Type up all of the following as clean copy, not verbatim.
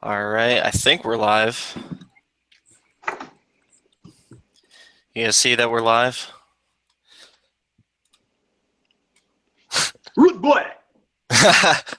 All right, I think we're live. You guys see that we're live? Root boy.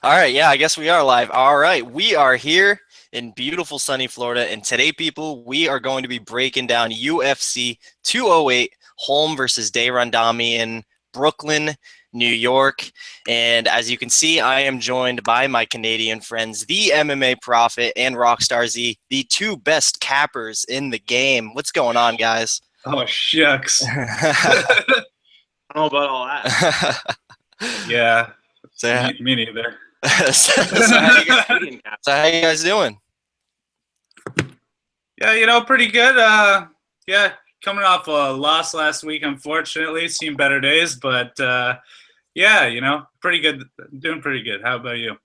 All right, yeah, I guess we are live. All right, we are here in beautiful sunny Florida, and today, people, we are going to be breaking down UFC 208, Holm versus Randamie in Brooklyn, New York. And as you can see, I am joined by my Canadian friends, the MMA Prophet and Rockstarzee, the two best cappers in the game. What's going on, guys? Oh, shucks. I don't know about all that. Yeah, So, me neither. so how you guys doing? Yeah, pretty good. Yeah, coming off a loss last week, unfortunately. Seen better days, but yeah, pretty good. Doing pretty good. How about you?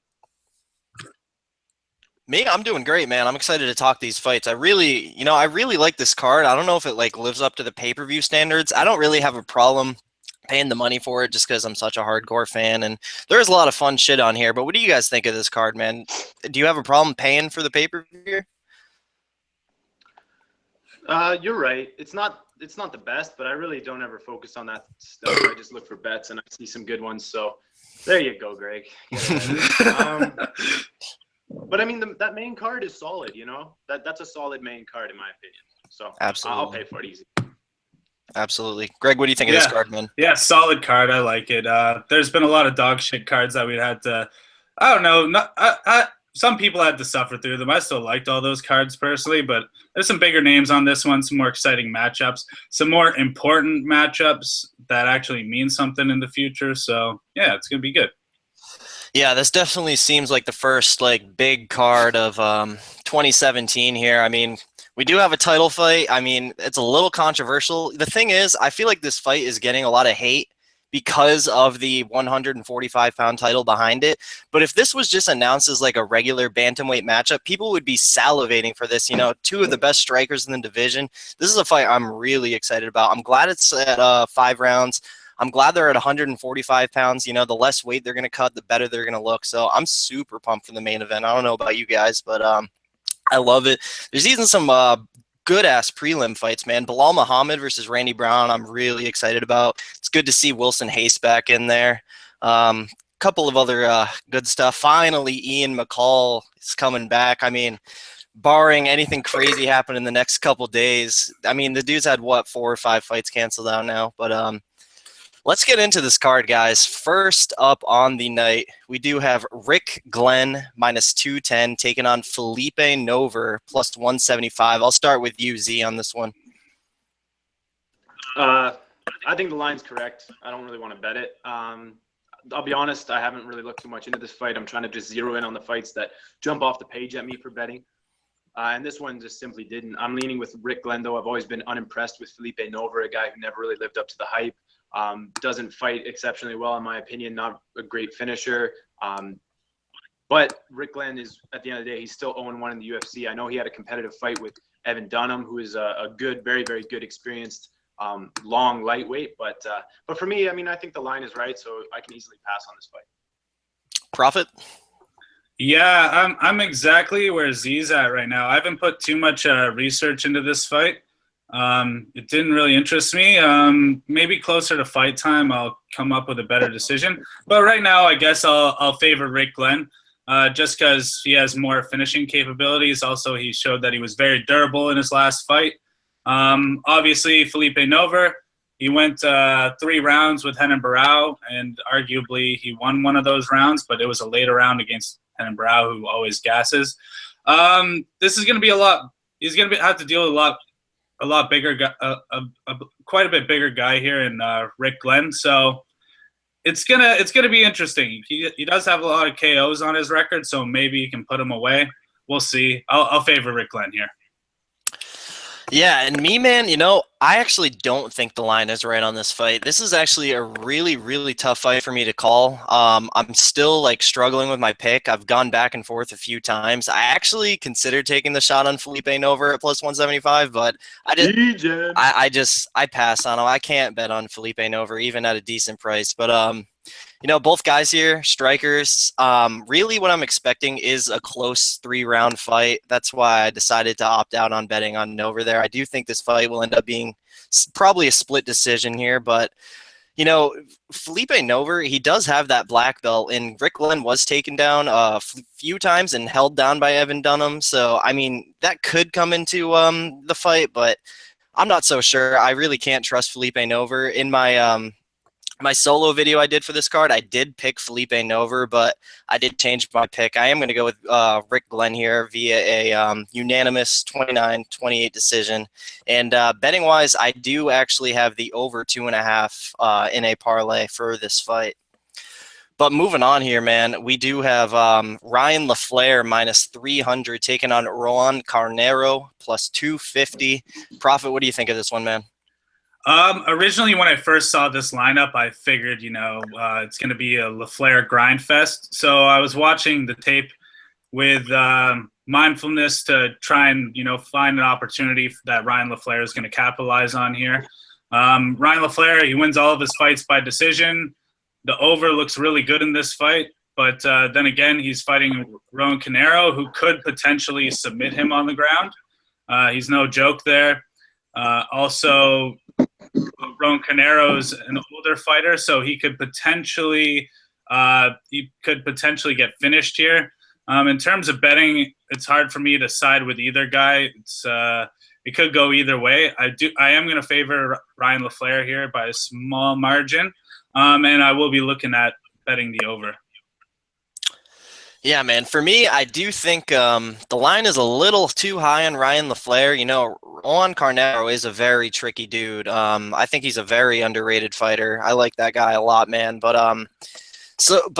Me, I'm doing great, man. I'm excited to talk these fights. I really like this card. I don't know if it lives up to the pay-per-view standards. I don't really have a problem paying the money for it just because I'm such a hardcore fan, and there's a lot of fun shit on here. But what do you guys think of this card, man? Do you have a problem paying for the pay-per-view? You're right. It's not the best, but I really don't ever focus on that stuff. I just look for bets, and I see some good ones. So there you go, Greg. But I mean, that main card is solid. That's a solid main card in my opinion. So absolutely, I'll pay for it easy. Absolutely, Greg. What do you think of this card, man? Yeah, solid card. I like it. There's been a lot of dog shit cards that we'd had to. I don't know. Some people had to suffer through them. I still liked all those cards personally, but there's some bigger names on this one, some more exciting matchups, some more important matchups that actually mean something in the future. So yeah, it's gonna be good. Yeah, this definitely seems like the first big card of 2017 here. I mean, we do have a title fight. I mean, it's a little controversial. The thing is, I feel like this fight is getting a lot of hate because of the 145-pound title behind it. But if this was just announced as a regular bantamweight matchup, people would be salivating for this. Two of the best strikers in the division. This is a fight I'm really excited about. I'm glad it's at 5 rounds. I'm glad they're at 145 pounds. The less weight they're going to cut, the better they're going to look. So I'm super pumped for the main event. I don't know about you guys, but I love it. There's even some good-ass prelim fights, man. Belal Muhammad versus Randy Brown, I'm really excited about. It's good to see Wilson Hayes back in there. Couple of other good stuff. Finally, Ian McCall is coming back. I mean, barring anything crazy happen in the next couple days, I mean, the dude's had, 4 or 5 fights canceled out now. But let's get into this card, guys. First up on the night, we do have Rick Glenn -210 taking on Felipe Nover +175. I'll start with you, Z, on this one. I think the line's correct. I don't really want to bet it. I'll be honest, I haven't really looked too much into this fight. I'm trying to just zero in on the fights that jump off the page at me for betting. And this one just simply didn't. I'm leaning with Rick Glenn, though. I've always been unimpressed with Felipe Nover, a guy who never really lived up to the hype. Doesn't fight exceptionally well, in my opinion. Not a great finisher. But Rick Glenn is, at the end of the day, he's still 0-1 in the UFC. I know he had a competitive fight with Evan Dunham, who is a good, very, very good, experienced, long lightweight. But for me, I mean, I think the line is right, so I can easily pass on this fight. Prophet? Yeah, I'm exactly where Z's at right now. I haven't put too much research into this fight. It didn't really interest me. Maybe closer to fight time, I'll come up with a better decision. But right now, I guess I'll favor Rick Glenn, just because he has more finishing capabilities. Also, he showed that he was very durable in his last fight. Obviously, Felipe Nover, he went 3 rounds with Renan Barão, and arguably he won one of those rounds, but it was a later round against Renan Barão, who always gasses. This is going to be a lot. He's going to have to deal with a lot bigger guy, quite a bit bigger guy here in Rick Glenn. So it's gonna be interesting. He does have a lot of KOs on his record, so maybe you can put him away. We'll see. I'll favor Rick Glenn here. Yeah, and me, man, I actually don't think the line is right on this fight. This is actually a really, really tough fight for me to call. I'm still like struggling with my pick. I've gone back and forth a few times. I actually considered taking the shot on Felipe Nover at plus 175, but I pass on him. I can't bet on Felipe Nover even at a decent price. But both guys here, strikers. Really, what I'm expecting is a close 3-round fight. That's why I decided to opt out on betting on Nover there. I do think this fight will end up being probably a split decision here, but Felipe Nover, he does have that black belt, and Rick Glenn was taken down a few times and held down by Evan Dunham. So, I mean, that could come into the fight, but I'm not so sure. I really can't trust Felipe Nover. In my solo video I did for this card, I did pick Felipe Nover, but I did change my pick. I am going to go with Rick Glenn here via a unanimous 29-28 decision. And betting-wise, I do actually have the over 2.5 in a parlay for this fight. But moving on here, man, we do have Ryan LaFlare minus 300 taking on Roan Carneiro plus 250. Prophet, what do you think of this one, man? Originally, when I first saw this lineup, I figured, it's going to be a LaFlare grind fest. So I was watching the tape with mindfulness to try and, find an opportunity that Ryan LaFlare is going to capitalize on here. Ryan LaFlare, he wins all of his fights by decision. The over looks really good in this fight. But then again, he's fighting Roan Carneiro, who could potentially submit him on the ground. He's no joke there. Also, Roan Carneiro's an older fighter, so he could potentially get finished here. In terms of betting, it's hard for me to side with either guy. It could go either way. I am going to favor Ryan LaFlare here by a small margin, and I will be looking at betting the over. Yeah, man. For me, I do think the line is a little too high on Ryan LaFlare. Roan Carneiro is a very tricky dude. I think he's a very underrated fighter. I like that guy a lot, man. But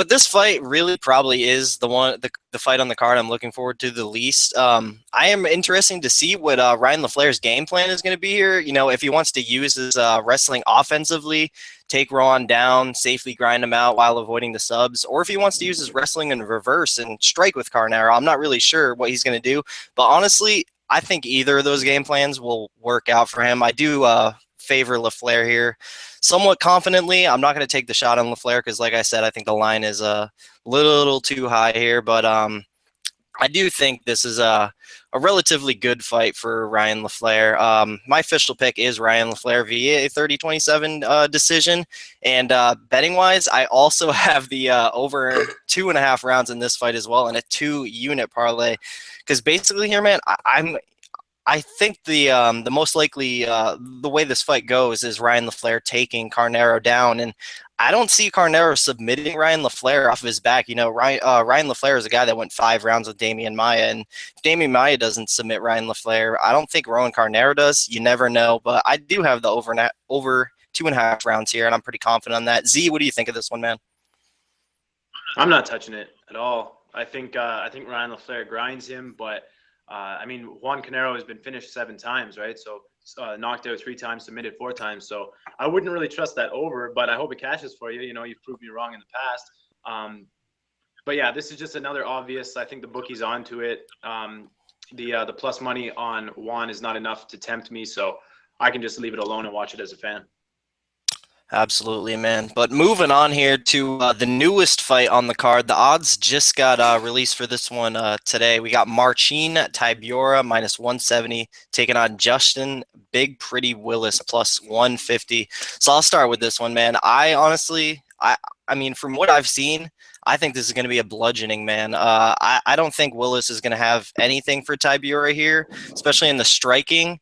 this fight really probably is the fight on the card I'm looking forward to the least. I am interested to see what Ryan LaFlare's game plan is going to be here. If he wants to use his wrestling offensively, take Roan down, safely grind him out while avoiding the subs, or if he wants to use his wrestling in reverse and strike with Carneiro. I'm not really sure what he's going to do, but honestly, I think either of those game plans will work out for him. I do favor LaFlare here somewhat confidently. I'm not going to take the shot on LaFlare because, like I said, I think the line is a little too high here, but I do think this is a relatively good fight for Ryan LaFlare. My official pick is Ryan LaFlare via a 30-27 decision. And betting-wise, I also have the over 2.5 rounds in this fight as well and a 2-unit parlay. Because basically here, man, I think the most likely the way this fight goes is Ryan LaFlare taking Carneiro down, and I don't see Carneiro submitting Ryan LaFlare off of his back. Ryan LaFlare is a guy that went 5 rounds with Damian Maia, and if Damian Maia doesn't submit Ryan LaFlare, I don't think Roan Carneiro does. You never know, but I do have the over 2.5 rounds here, and I'm pretty confident on that. Z, what do you think of this one, man? I'm not touching it at all. I think Ryan LaFlare grinds him, but Juan Carneiro has been finished 7 times, right? So knocked out 3 times, submitted 4 times. So I wouldn't really trust that over, but I hope it cashes for you. You've proved me wrong in the past. But yeah, this is just another obvious. I think the bookie's onto it. The plus money on Juan is not enough to tempt me, so I can just leave it alone and watch it as a fan. Absolutely, man. But moving on here to the newest fight on the card. The odds just got released for this one today. We got Marcin Tybura minus 170 taking on Dustin Big Pretty Willis plus 150. So I'll start with this one, man. I honestly, from what I've seen, I think this is going to be a bludgeoning, man. I don't think Willis is going to have anything for Tybura here, especially in the striking.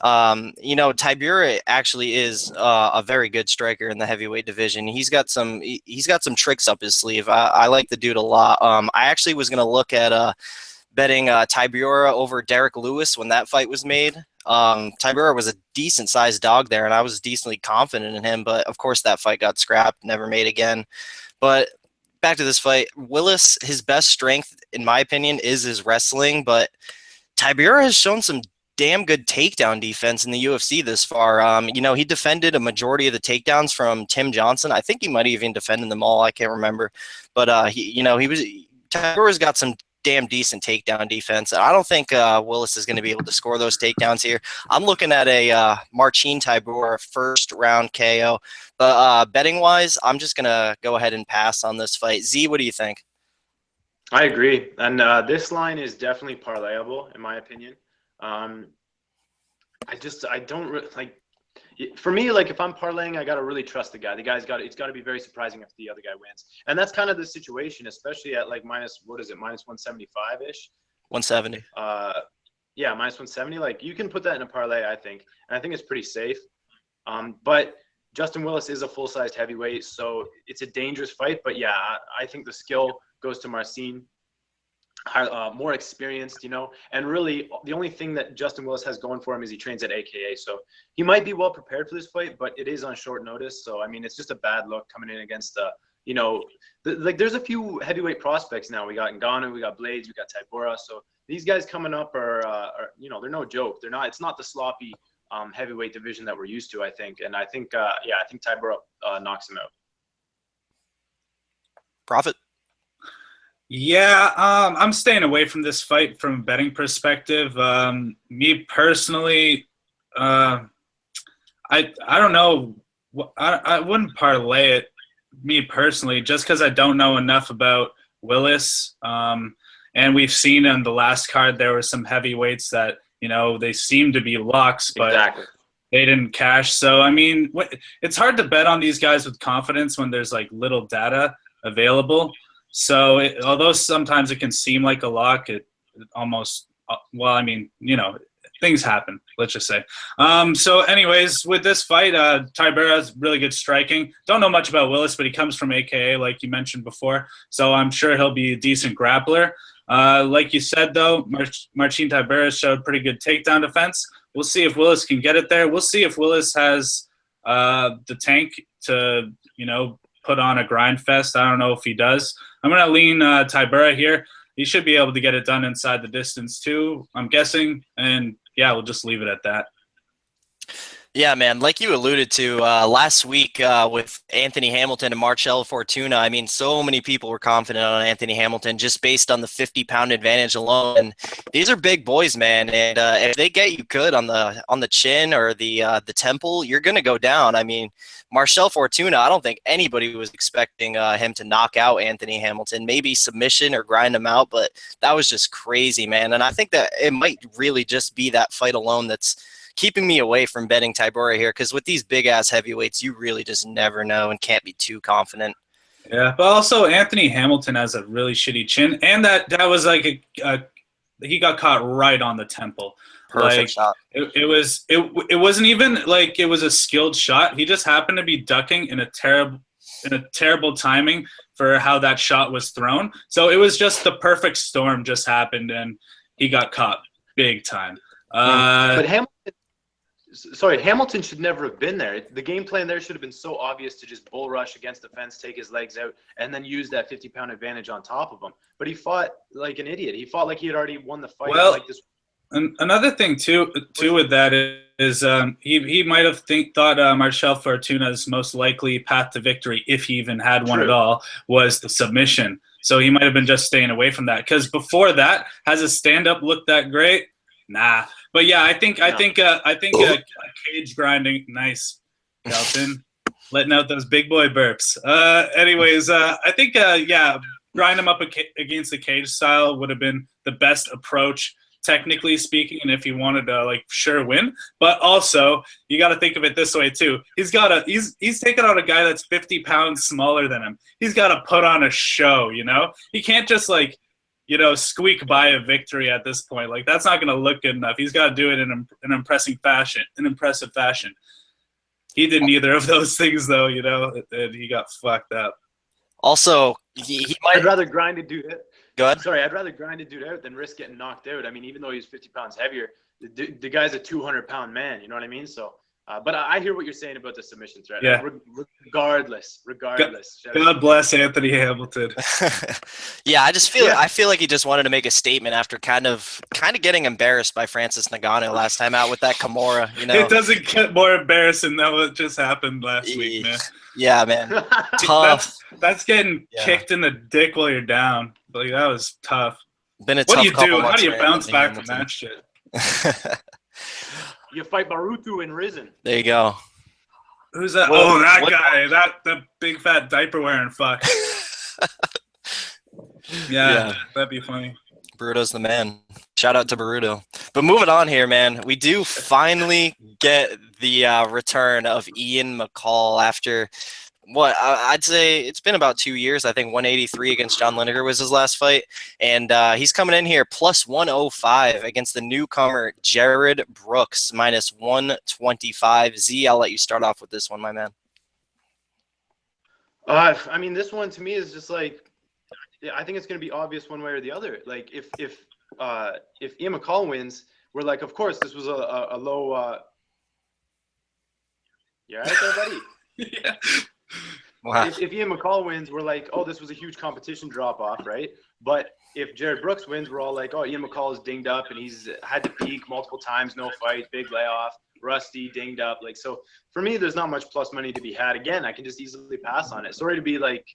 Tybura actually is a very good striker in the heavyweight division. He's got some tricks up his sleeve. I like the dude a lot. I actually was going to look at betting Tybura over Derek Lewis when that fight was made. Tybura was a decent sized dog there, and I was decently confident in him, but of course that fight got scrapped, never made again. But back to this fight, Willis, his best strength, in my opinion, is his wrestling, but Tybura has shown some damn good takedown defense in the UFC this far. You know, he defended a majority of the takedowns from Tim Johnson. I think he might have even defended them all. I can't remember, but Tybura's got some damn decent takedown defense. I don't think Willis is going to be able to score those takedowns here. I'm looking at a Marcin Tybura first round KO. But betting wise, I'm just going to go ahead and pass on this fight. Z, what do you think? I agree. And this line is definitely parlayable, in my opinion. I don't really like. For me, like if I'm parlaying, I gotta really trust the guy. It's gotta be very surprising if the other guy wins, and that's kind of the situation, especially at like minus 175 ish, 170. Yeah, minus 170. Like you can put that in a parlay, I think, and I think it's pretty safe. But Justin Willis is a full-sized heavyweight, so it's a dangerous fight. But yeah, I think the skill goes to Marcin. More experienced, you know, and really the only thing that Justin Willis has going for him is he trains at AKA, so he might be well prepared for this fight, but it is on short notice. So I mean, it's just a bad look coming in against you know, like there's a few heavyweight prospects now. We got Ngannou, we got Blades, we got Tybura. So these guys coming up are you know, they're no joke. They're not. It's not the sloppy heavyweight division that we're used to, I think. And I think I think Tybura knocks him out. Prophet. Yeah, I'm staying away from this fight from a betting perspective. Me personally, I don't know. I wouldn't parlay it, me personally, just because I don't know enough about Willis. And we've seen on the last card there were some heavyweights that, you know, they seem to be locks, but exactly. They didn't cash. So, I mean, it's hard to bet on these guys with confidence when there's like little data available. So although sometimes it can seem like a lock, it almost, well, I mean, you know, things happen, let's just say. So anyways, with this fight, Tybura has really good striking. Don't know much about Willis, but he comes from AKA, like you mentioned before. So I'm sure he'll be a decent grappler. Like you said, though, Marcin Tybura showed pretty good takedown defense. We'll see if Willis can get it there. We'll see if Willis has the tank to, you know, put on a grind fest. I don't know if he does. I'm going to lean Tybura here. He should be able to get it done inside the distance too, I'm guessing. And yeah, we'll just leave it at that. Yeah, man, like you alluded to last week with Anthony Hamilton and Marcel Fortuna, I mean, so many people were confident on Anthony Hamilton just based on the 50-pound advantage alone. And these are big boys, man, and if they get you good on the chin or the temple, you're going to go down. I mean, Marcel Fortuna, I don't think anybody was expecting him to knock out Anthony Hamilton, maybe submission or grind him out, but that was just crazy, man. And I think that it might really just be that fight alone that's keeping me away from betting Tybura here, because with these big-ass heavyweights, you really just never know and can't be too confident. Yeah, but also Anthony Hamilton has a really shitty chin, and that was like he got caught right on the temple. Perfect shot. It wasn't even like it was a skilled shot. He just happened to be ducking in a terrible timing for how that shot was thrown. So it was just the perfect storm just happened, and he got caught big time. But Hamilton should never have been there. The game plan there should have been so obvious to just bull rush against the fence, take his legs out, and then use that 50-pound advantage on top of him. But he fought like an idiot. He fought like he had already won the fight. Well, like this. Another thing too with that is he might have thought Marcel Fortuna's most likely path to victory, if he even had one at all, was the submission. So he might have been just staying away from that, because before that, has his stand-up looked that great? Nah. But yeah, I think cage grinding. Nice, Dalton, letting out those big boy burps. Anyways, I think grind him up against the cage style would have been the best approach, technically speaking, and if he wanted to like sure win. But also, you got to think of it this way too. He's taking on a guy that's 50 pounds smaller than him. He's got to put on a show. You know, he can't just like, you know, squeak by a victory at this point. Like, that's not going to look good enough. He's got to do it in an impressive fashion. He did neither of those things, though, you know, and he got fucked up. Also, he might... I'd rather grind a dude out. Go ahead. Sorry, I'd rather grind a dude out than risk getting knocked out. I mean, even though he's 50 pounds heavier, the guy's a 200-pound man, you know what I mean? So But I hear what you're saying about the submission threat. Yeah. Regardless. God bless Anthony Hamilton. Yeah, I feel like he just wanted to make a statement after kind of getting embarrassed by Francis Ngannou last time out with that Kimura. You know, it doesn't get more embarrassing than what just happened last week, man. Yeah, man. Tough. That's getting kicked in the dick while you're down. Like, that was tough. Been a what tough do you couple do? How months do you for bounce Anthony back from Hamilton. that shit? You fight Barutu and Risen. There you go. Who's that? Oh, that guy. The big fat diaper wearing fuck. Yeah, that'd be funny. Baruto's the man. Shout out to Baruto. But moving on here, man, we do finally get the return of Ian McCall after what I'd say it's been about 2 years. I think 183 against John Lineker was his last fight, and he's coming in here plus 105 against the newcomer Jared Brooks minus 125. Z, I'll let you start off with this one, my man. I mean, this one to me is just like, I think it's going to be obvious one way or the other. Like if Ian McCall wins, we're like, of course, this was a low. You all right there, buddy? Yeah. Wow. If Ian McCall wins, we're like, oh, this was a huge competition drop-off, right? But if Jared Brooks wins, we're all like, oh, Ian McCall is dinged up and he's had to peak multiple times, no fight, big layoff, rusty, dinged up. Like, so for me, there's not much plus money to be had. Again, I can just easily pass on it. Sorry to be like,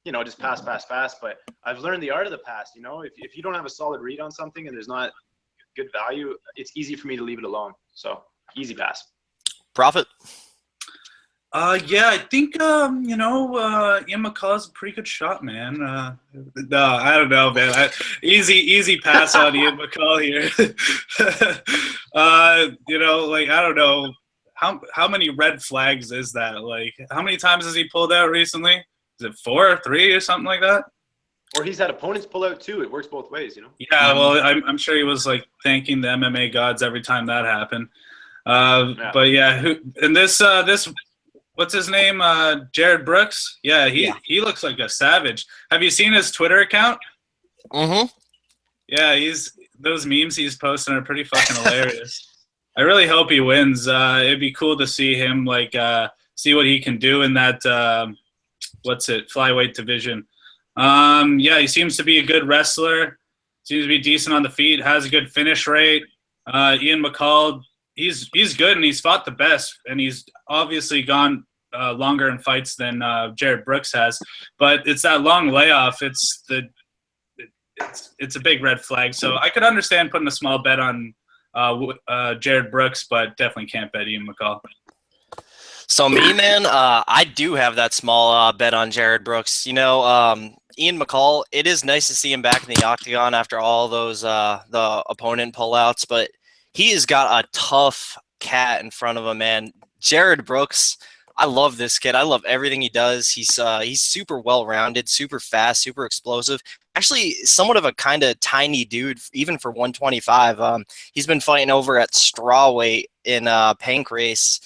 you know, just pass. But I've learned the art of the pass. You know, if you don't have a solid read on something and there's not good value, it's easy for me to leave it alone. So easy pass. Prophet. Yeah, I think Ian McCall's a pretty good shot, man. No, I don't know, man. Easy pass on Ian McCall here. Like, I don't know how many red flags is that? Like, how many times has he pulled out recently? Is it 4 or 3 or something like that? Or he's had opponents pull out too. It works both ways, you know. Yeah, well, I'm sure he was like thanking the MMA gods every time that happened. But yeah, this. What's his name? Jared Brooks? Yeah, he looks like a savage. Have you seen his Twitter account? Mm-hmm. Yeah, those memes he's posting are pretty fucking hilarious. I really hope he wins. It'd be cool to see him see what he can do in that flyweight division. Yeah, he seems to be a good wrestler. Seems to be decent on the feet. Has a good finish rate. Ian McCall, he's good and he's fought the best, and he's obviously gone longer in fights than Jared Brooks has, but it's that long layoff. It's a big red flag. So I could understand putting a small bet on Jared Brooks, but definitely can't bet Ian McCall. So me, man, I do have that small bet on Jared Brooks. You know, Ian McCall, it is nice to see him back in the octagon after all those the opponent pullouts, but he has got a tough cat in front of him, man. Jared Brooks, I love this kid. I love everything he does. He's super well-rounded, super fast, super explosive. Actually, somewhat of a kind of tiny dude, even for 125. He's been fighting over at strawweight in Pancrase.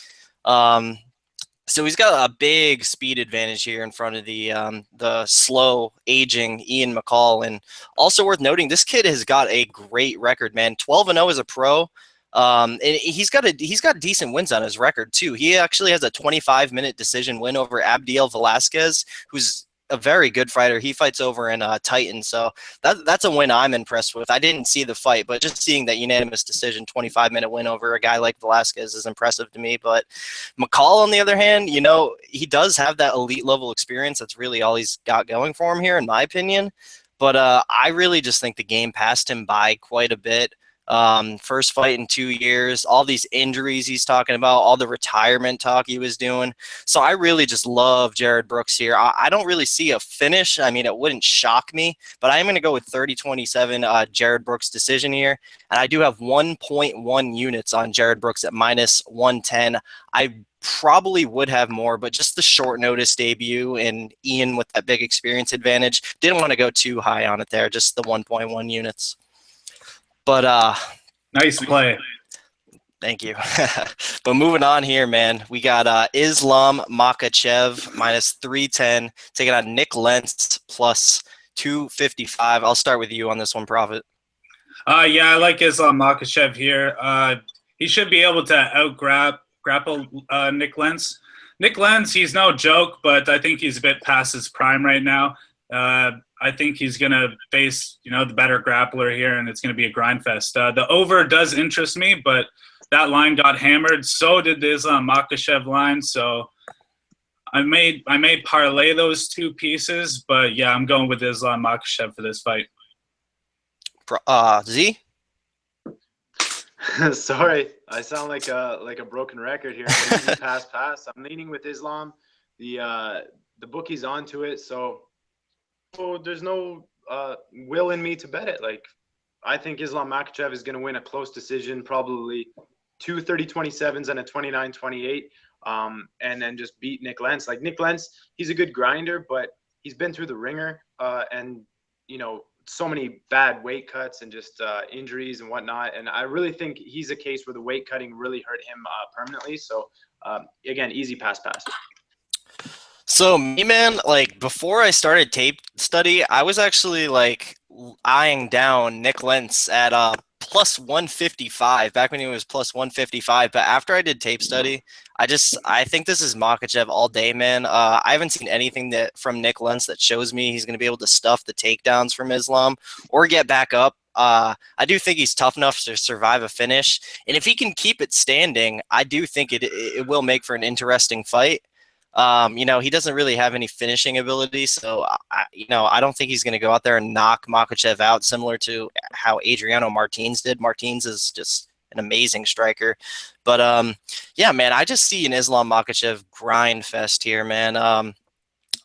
So he's got a big speed advantage here in front of the slow aging Ian McCall. And also worth noting, this kid has got a great record, man. 12-0 as a pro. And he's got decent wins on his record too. He actually has a 25-minute decision win over Abdiel Velasquez, who's a very good fighter. He fights over in Titan, so that's a win I'm impressed with. I didn't see the fight, but just seeing that unanimous decision 25-minute win over a guy like Velasquez is impressive to me. But McCall, on the other hand, you know, he does have that elite level experience. That's really all he's got going for him here, in my opinion. But I really just think the game passed him by quite a bit. First fight in 2 years, all these injuries he's talking about, all the retirement talk he was doing. So I really just love Jared Brooks here. I don't really see a finish. I mean, it wouldn't shock me, but I'm going to go with 30-27 Jared Brooks decision here. And I do have 1.1 units on Jared Brooks at minus 110. I probably would have more, but just the short notice debut and Ian with that big experience advantage, didn't want to go too high on it there, just the 1.1 units. But nice play. Thank you. But moving on here, man, we got Islam Makhachev minus 310 taking on Nick Lentz plus 255. I'll start with you on this one, Prophet. Yeah, I like Islam Makhachev here. He should be able to out-grab grapple Nick Lentz. Nick Lentz, he's no joke, but I think he's a bit past his prime right now. I think he's going to face, the better grappler here, and it's going to be a grind fest. The over does interest me, but that line got hammered. So did the Islam Makhachev line. So I may parlay those two pieces, but yeah, I'm going with Islam Makhachev for this fight. Z? Sorry, I sound like a broken record here. Pass. I'm leaning with Islam. The bookie's onto it, so there's no will in me to bet it. Like, I think Islam Makhachev is going to win a close decision, probably 2 30-27s and a 29-28, and then just beat Nick Lentz. Like, Nick Lentz, he's a good grinder, but he's been through the ringer, and so many bad weight cuts and just injuries and whatnot. And I really think he's a case where the weight cutting really hurt him permanently. So again, easy pass. So me, man, like before I started tape study, I was actually like eyeing down Nick Lentz at plus 155 back when he was plus 155. But after I did tape study, I think this is Makhachev all day, man. I haven't seen anything from Nick Lentz that shows me he's going to be able to stuff the takedowns from Islam or get back up. I do think he's tough enough to survive a finish, and if he can keep it standing, I do think it will make for an interesting fight. He doesn't really have any finishing ability, so I don't think he's going to go out there and knock Makhachev out, similar to how Adriano Martins did. Martins is just an amazing striker, but yeah, man, I just see an Islam Makhachev grind fest here, man.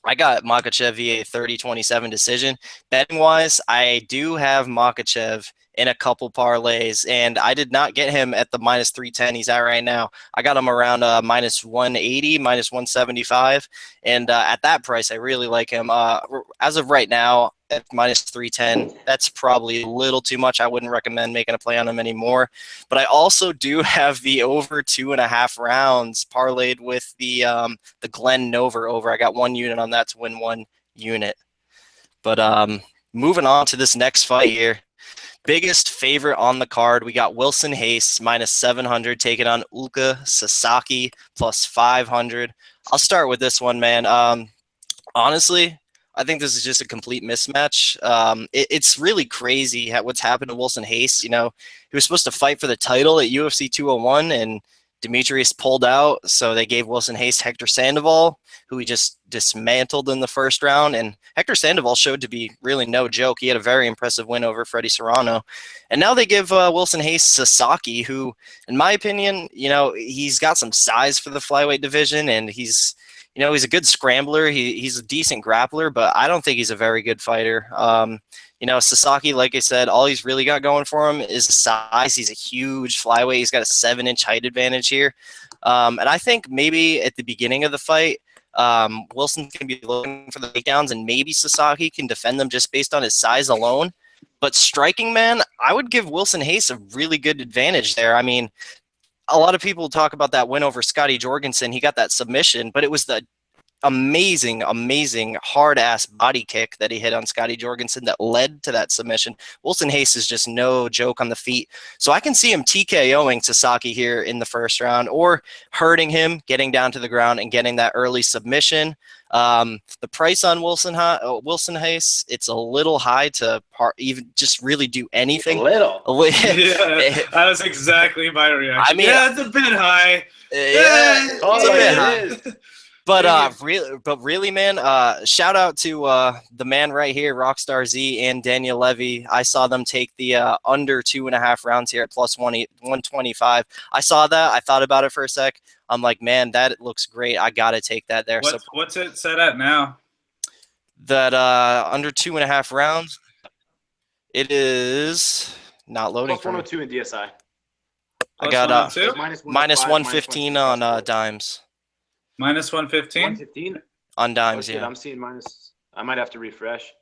I got Makhachev via 30-27 decision. Betting wise, I do have Makhachev in a couple parlays, and I did not get him at the minus 310 he's at right now. I got him around minus 180, minus 175, and at that price, I really like him. As of right now, at minus 310, that's probably a little too much. I wouldn't recommend making a play on him anymore. But I also do have the over 2.5 rounds parlayed with the Glenn Nover over. I got 1 unit on that to win 1 unit. But moving on to this next fight here. Biggest favorite on the card, we got Wilson Reis minus 700 taking on Ulka Sasaki plus 500. I'll start with this one, man. Honestly, I think this is just a complete mismatch. It's really crazy what's happened to Wilson Reis. He was supposed to fight for the title at UFC 201, and Demetrius pulled out, so they gave Wilson Reis Hector Sandoval, who he just dismantled in the first round. And Hector Sandoval showed to be really no joke. He had a very impressive win over Freddie Serrano. And now they give Wilson Reis Sasaki, who, in my opinion, he's got some size for the flyweight division, and he's a good scrambler. He's a decent grappler, but I don't think he's a very good fighter. Sasaki, like I said, all he's really got going for him is size. He's a huge flyweight. He's got a 7-inch height advantage here. And I think maybe at the beginning of the fight, Wilson can be looking for the takedowns, and maybe Sasaki can defend them just based on his size alone. But striking, man, I would give Wilson Reis a really good advantage there. I mean, a lot of people talk about that win over Scotty Jorgensen. He got that submission, but it was the amazing hard-ass body kick that he hit on Scotty Jorgensen that led to that submission. Wilson Reis is just no joke on the feet. So I can see him TKOing Sasaki here in the first round, or hurting him, getting down to the ground and getting that early submission. The price on Wilson Reis, it's a little high to even just really do anything. A little. Yeah, that was exactly my reaction. I mean, yeah, it's a bit high. Yeah, it's a bit high. Is. But really, man, shout out to the man right here, Rockstarzee and Daniel Levy. I saw them take the under 2.5 rounds here at plus 125. I saw that. I thought about it for a sec. I'm like, man, that looks great. I got to take that there. What's it set at now? That under 2.5 rounds, it is not loading. Plus 102 in DSI. I got minus 115 on dimes. Minus 115? 115? On dimes, yeah. yeah. I'm seeing minus. I might have to refresh.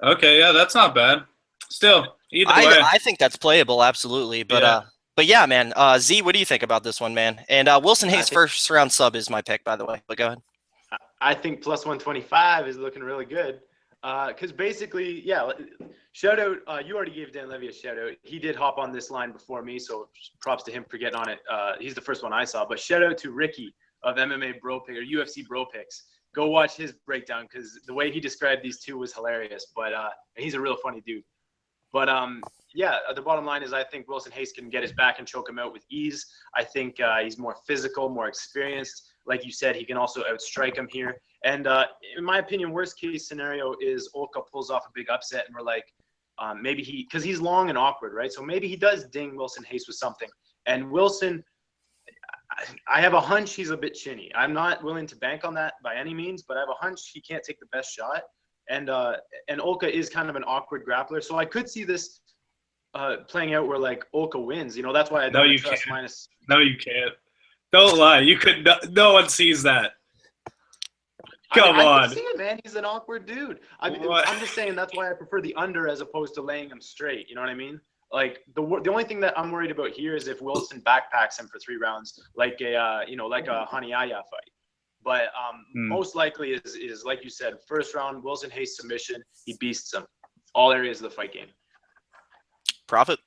Okay, yeah, that's not bad. Still, either way. I think that's playable, absolutely. But yeah, man. Z, what do you think about this one, man? And Wilson Reis first round sub is my pick, by the way. But go ahead. I think plus 125 is looking really good. Because basically, yeah, shout out. You already gave Dan Levy a shout out. He did hop on this line before me, so props to him for getting on it. He's the first one I saw. But shout out to Ricky of MMA Bro Pick or UFC Bro Picks. Go watch his breakdown because the way he described these two was hilarious. But he's a real funny dude. But yeah, the bottom line is I think Wilson Hayes can get his back and choke him out with ease. I think he's more physical, more experienced. Like you said, he can also outstrike him here. And in my opinion, worst case scenario is Ulka pulls off a big upset and we're like, maybe because he's long and awkward, right? So maybe he does ding Wilson Hayes with something. And Wilson, I have a hunch he's a bit chinny. I'm not willing to bank on that by any means, but I have a hunch he can't take the best shot. And Ulka is kind of an awkward grappler. So I could see this playing out where like Ulka wins. You know, that's why I don't trust minus. No, you can't. Don't lie. You could. No one sees that. Come on. I can see it, man. He's an awkward dude. I'm just saying that's why I prefer the under as opposed to laying him straight. You know what I mean? Like the only thing that I'm worried about here is if Wilson backpacks him for 3 rounds, like a Hanayaya fight. But most likely is like you said, first round Wilson Hayes submission. He beasts him. All areas of the fight game. Prophet.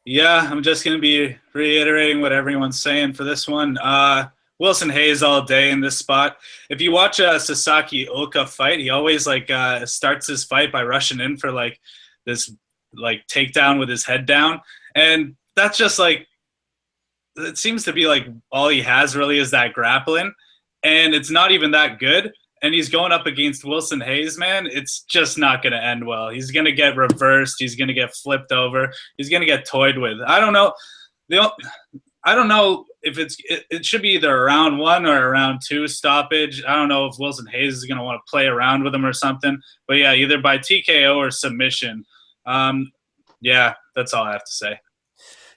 Yeah, I'm just gonna be reiterating what everyone's saying for this one. Wilson Hayes all day in this spot. If you watch a Sasaki Ulka fight, he always starts his fight by rushing in for this takedown with his head down, and that's just it seems to be all he has really is that grappling, and it's not even that good. And he's going up against Wilson Hayes, man. It's just not going to end well. He's going to get reversed. He's going to get flipped over. He's going to get toyed with. I don't know. I don't know if it should be either a round 1 or a round 2 stoppage. I don't know if Wilson Hayes is going to want to play around with him or something. But yeah, either by TKO or submission. Yeah, that's all I have to say.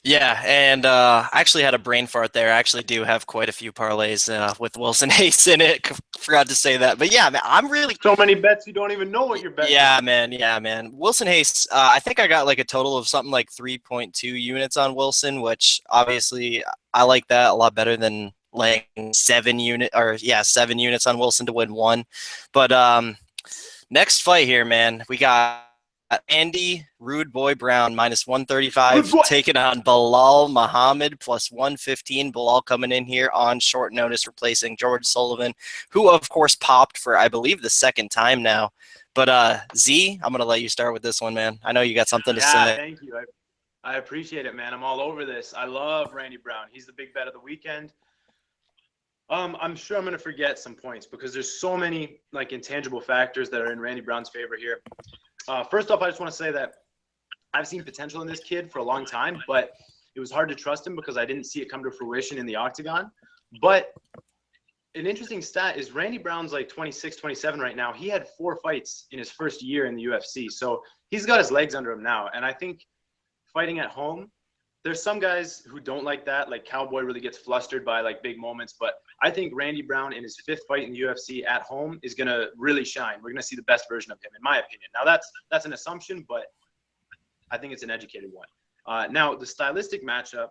Yeah, and I actually had a brain fart there. I actually do have quite a few parlays with Wilson Hayes in it. Forgot to say that. But yeah, man, I'm really... So many bets you don't even know what you're betting. Yeah, man. Wilson Hayes, I think I got a total of something like 3.2 units on Wilson, which obviously I like that a lot better than laying 7 units on Wilson to win 1. But next fight here, man, we got Andy Rude Boy Brown minus 135 taking on Belal Muhammad plus 115. Belal coming in here on short notice, replacing George Sullivan, who of course popped for I believe the 2nd time now. But Z, I'm gonna let you start with this one, man. I know you got something to say. Thank you. I appreciate it, man. I'm all over this. I love Randy Brown. He's the big bet of the weekend. I'm sure I'm going to forget some points because there's so many intangible factors that are in Randy Brown's favor here. First off, I just want to say that I've seen potential in this kid for a long time, but it was hard to trust him because I didn't see it come to fruition in the octagon. But an interesting stat is Randy Brown's 26, 27 right now. He had 4 fights in his first year in the UFC. So he's got his legs under him now. And I think fighting at home, there's some guys who don't like that. Cowboy really gets flustered by big moments. But I think Randy Brown in his 5th fight in the UFC at home is going to really shine. We're going to see the best version of him, in my opinion. Now, that's an assumption, but I think it's an educated one. Now, the stylistic matchup,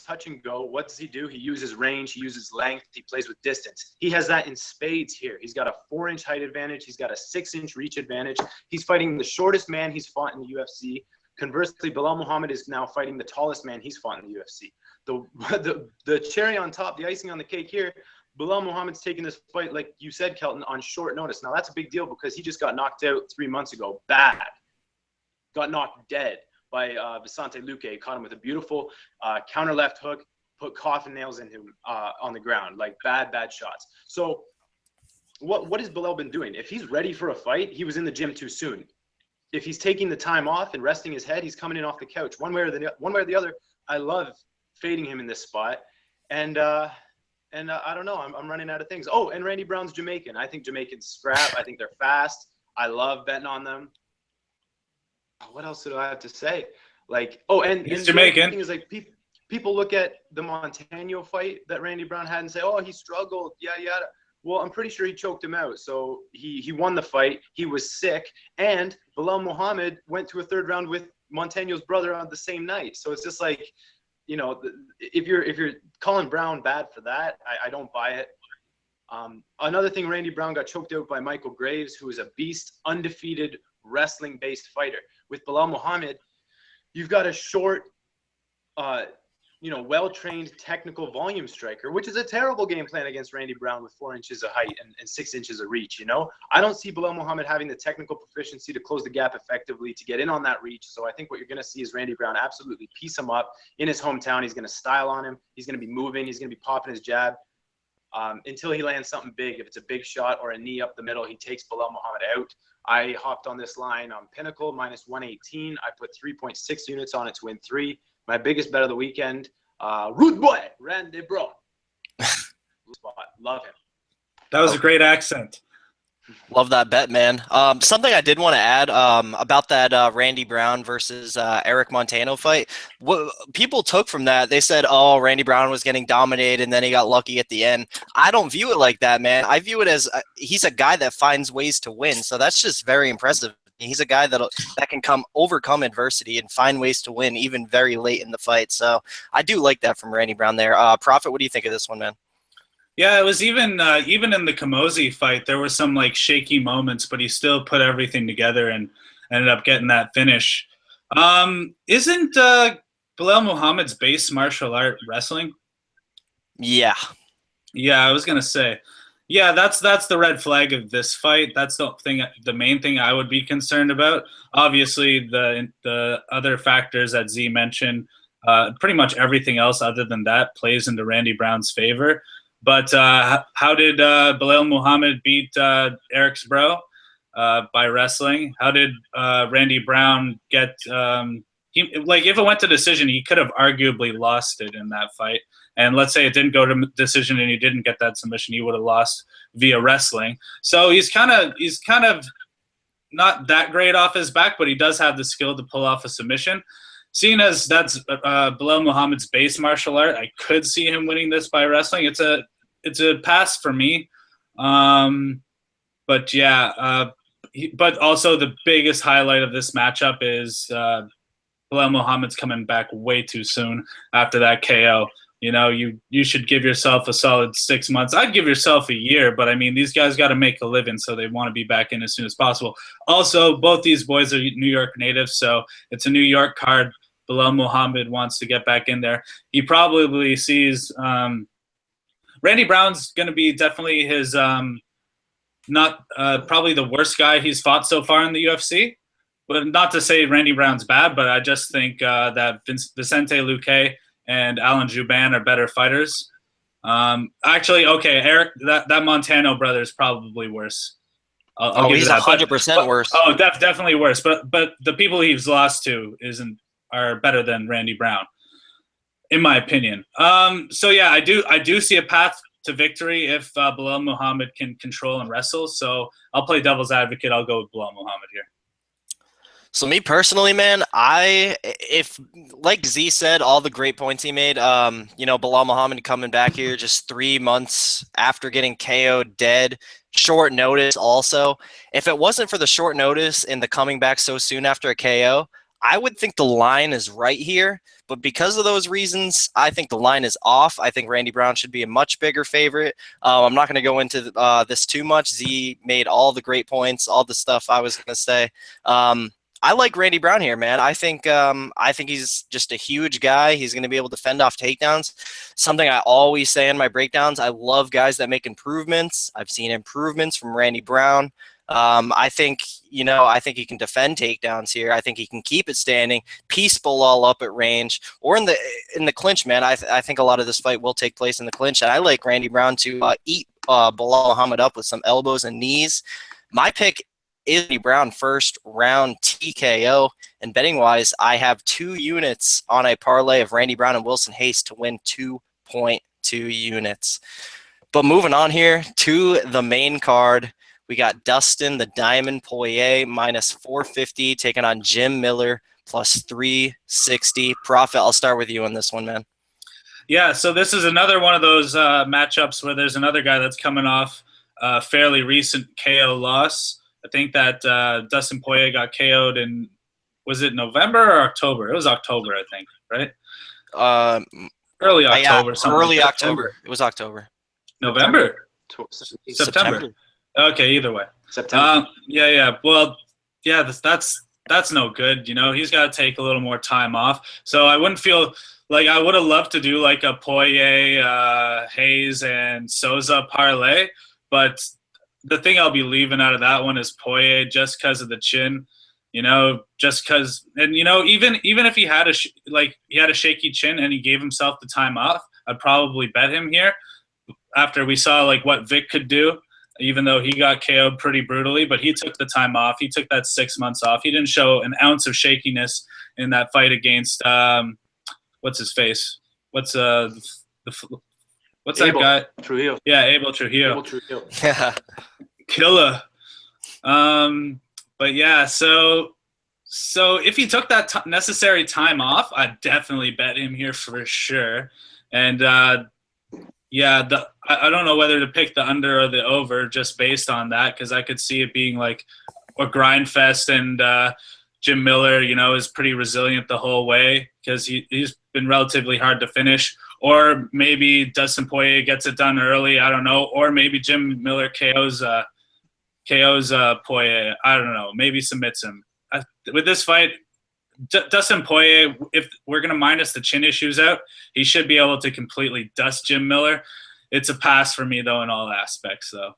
touch and go, what does he do? He uses range. He uses length. He plays with distance. He has that in spades here. He's got a 4-inch height advantage. He's got a 6-inch reach advantage. He's fighting the shortest man he's fought in the UFC. Conversely, Belal Muhammad is now fighting the tallest man he's fought in the UFC. The cherry on top, the icing on the cake here, Belal Muhammad's taking this fight, like you said, Kelton, on short notice. Now, that's a big deal because he just got knocked out 3 months ago. Bad. Got knocked dead by Vicente Luque. Caught him with a beautiful counter left hook, put coffin nails in him on the ground. Bad shots. So what has Belal been doing? If he's ready for a fight, he was in the gym too soon. If he's taking the time off and resting his head, he's coming in off the couch. One way or the other, I love fading him in this spot. And I don't know. I'm running out of things. Oh, and Randy Brown's Jamaican. I think Jamaicans scrap. I think they're fast. I love betting on them. What else do I have to say? And Jamaican. The thing is, people look at the Montano fight that Randy Brown had and say, oh, he struggled, yada yada. Well, I'm pretty sure he choked him out. So he won the fight. He was sick. And Belal Muhammad went to a 3rd round with Montano's brother on the same night. So it's just if you're calling Brown bad for that, I don't buy it. Another thing, Randy Brown got choked out by Michael Graves, who is a beast, undefeated, wrestling-based fighter. With Belal Muhammad, you've got a short, well-trained technical volume striker, which is a terrible game plan against Randy Brown with 4 inches of height and 6 inches of reach. I don't see Belal Muhammad having the technical proficiency to close the gap effectively, to get in on that reach. So I think what you're going to see is Randy Brown absolutely piece him up in his hometown. He's going to style on him. He's going to be moving. He's going to be popping his jab until he lands something big. If it's a big shot or a knee up the middle, he takes Belal Muhammad out. I hopped on this line on Pinnacle, minus 118. I put 3.6 units on it to win 3. My biggest bet of the weekend, Rude Boy, Randy Brown. Love him. That was a great accent. Love that bet, man. Something I did want to add about that Randy Brown versus Eric Montano fight. What people took from that, they said, oh, Randy Brown was getting dominated and then he got lucky at the end. I don't view it like that, man. I view it as he's a guy that finds ways to win. So that's just very impressive. He's a guy that can overcome adversity and find ways to win even very late in the fight. So I do like that from Randy Brown there. Prophet, what do you think of this one, man? Yeah, it was even in the Kamosi fight, there were some like shaky moments, but he still put everything together and ended up getting that finish. Isn't Belal Muhammad's base martial art wrestling? Yeah. Yeah, I was gonna say. Yeah, that's the red flag of this fight. That's the main thing I would be concerned about. Obviously, the other factors that Z mentioned, pretty much everything else other than that plays into Randy Brown's favor. But how did Belal Muhammad beat Eric's bro? By wrestling. How did Randy Brown get if it went to decision, he could have arguably lost it in that fight. And let's say it didn't go to decision and he didn't get that submission, he would have lost via wrestling. So he's kind of not that great off his back, but he does have the skill to pull off a submission. Seeing as that's Belal Muhammad's base martial art, I could see him winning this by wrestling. It's a pass for me. But yeah, but also the biggest highlight of this matchup is Belal Muhammad's coming back way too soon after that KO. You should give yourself a solid 6 months. I'd give yourself a year, but I mean, these guys got to make a living, so they want to be back in as soon as possible. Also, both these boys are New York natives, so it's a New York card. Belal Muhammad wants to get back in there. He probably sees Randy Brown's going to be definitely his not probably the worst guy he's fought so far in the UFC. But not to say Randy Brown's bad, but I just think that Vicente Luque and Alan Jouban are better fighters. Actually, okay, Eric, that Montano brother is probably worse. I'll give he's 100% worse. Oh, definitely worse. But the people he's lost to are better than Randy Brown, in my opinion. So yeah, I do see a path to victory if Belal Muhammad can control and wrestle. So I'll play devil's advocate. I'll go with Belal Muhammad here. So me personally, man, if like Z said, all the great points he made, Belal Muhammad coming back here just 3 months after getting KO'd dead, short notice also. If it wasn't for the short notice and the coming back so soon after a KO, I would think the line is right here. But because of those reasons, I think the line is off. I think Randy Brown should be a much bigger favorite. I'm not going to go into this too much. Z made all the great points, all the stuff I was going to say. I like Randy Brown here, man. I think he's just a huge guy. He's going to be able to fend off takedowns. Something I always say in my breakdowns, I love guys that make improvements. I've seen improvements from Randy Brown. I think he can defend takedowns here. I think he can keep it standing, piece Belal up at range, or in the clinch, man. I think a lot of this fight will take place in the clinch, and I like Randy Brown to eat Belal Muhammad up with some elbows and knees. My pick is Randy Brown first round TKO, and betting wise, I have 2 units on a parlay of Randy Brown and Wilson Hayes to win 2.2 units. But moving on here to the main card, we got Dustin the Diamond Poirier minus 450 taking on Jim Miller plus 360. Prophet, I'll start with you on this one, man. Yeah, so this is another one of those matchups where there's another guy that's coming off a fairly recent KO loss. I think that Dustin Poirier got KO'd in, was it November or October? It was October, I think, right? Early October. Yeah, Early October. It was October. November? September. Okay, either way. September. Yeah. Well, yeah, that's no good. You know, he's got to take a little more time off. So I wouldn't feel like I would have loved to do like a Poirier, Hayes, and Souza parlay, but the thing I'll be leaving out of that one is Poirier just because of the chin. You know, just because, and you know, even if he had a shaky chin and he gave himself the time off, I'd probably bet him here. After we saw like what Vic could do, even though he got KO'd pretty brutally, but he took the time off. He took that 6 months off. He didn't show an ounce of shakiness in that fight against what's his face? What's that guy? Trujillo. Yeah, Abel Trujillo. Yeah. Killer. But yeah, so if he took that necessary time off, I'd definitely bet him here for sure. And yeah, I don't know whether to pick the under or the over just based on that, because I could see it being like a grind fest, and Jim Miller, you know, is pretty resilient the whole way because he's been relatively hard to finish. Or maybe Dustin Poirier gets it done early, I don't know. Or maybe Jim Miller KOs Poirier. I don't know. Maybe submits him. With this fight, Dustin Poirier, if we're going to minus the chin issues out, he should be able to completely dust Jim Miller. It's a pass for me, though, in all aspects, though.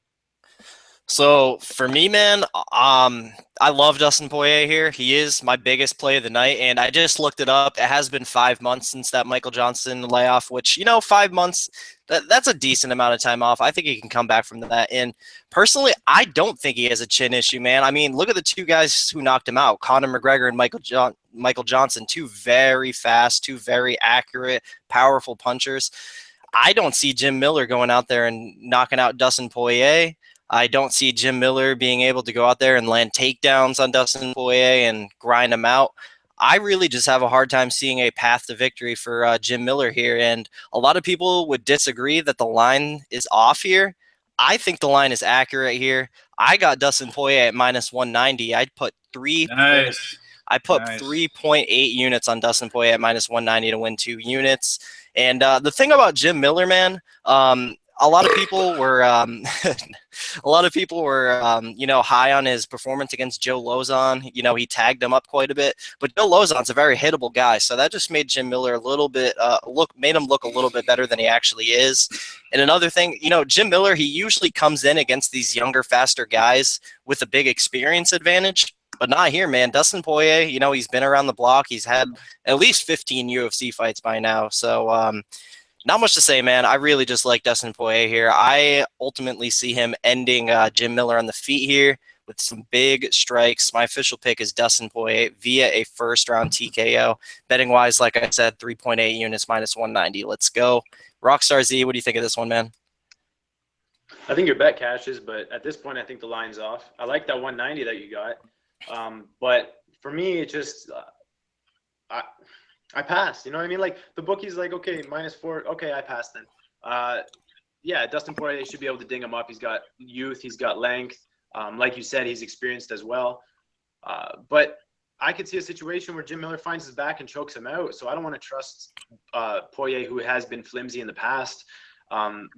So for me, man, I love Dustin Poirier here. He is my biggest play of the night, and I just looked it up. It has been 5 months since that Michael Johnson layoff, which, you know, 5 months, that's a decent amount of time off. I think he can come back from that. And personally, I don't think he has a chin issue, man. I mean, look at the two guys who knocked him out, Conor McGregor and Michael Johnson, two very fast, two very accurate, powerful punchers. I don't see Jim Miller going out there and knocking out Dustin Poirier. I don't see Jim Miller being able to go out there and land takedowns on Dustin Poirier and grind him out. I really just have a hard time seeing a path to victory for Jim Miller here. And a lot of people would disagree that the line is off here. I think the line is accurate here. I got Dustin Poirier at minus 190. I'd put Nice. 3.8 units on Dustin Poirier at minus 190 to win 2 units. And the thing about Jim Miller, man, a lot of people were, you know, high on his performance against Joe Lozon. You know, he tagged him up quite a bit, but Joe Lozon's a very hittable guy, so that just made Jim Miller a little bit made him look a little bit better than he actually is. And another thing, you know, Jim Miller, he usually comes in against these younger, faster guys with a big experience advantage. But not here, man. Dustin Poirier, you know, he's been around the block. He's had at least 15 UFC fights by now. So not much to say, man. I really just like Dustin Poirier here. I ultimately see him ending Jim Miller on the feet here with some big strikes. My official pick is Dustin Poirier via a first-round TKO. Betting-wise, like I said, 3.8 units minus 190. Let's go. Rockstarzee, what do you think of this one, man? I think your bet cashes, but at this point, I think the line's off. I like that 190 that you got. But for me, it just I passed. You know what I mean? Like the bookie's like, okay, -4. Okay, I passed then. Yeah, Dustin Poirier should be able to ding him up. He's got youth. He's got length. Like you said, he's experienced as well. But I could see a situation where Jim Miller finds his back and chokes him out. So I don't want to trust Poirier, who has been flimsy in the past,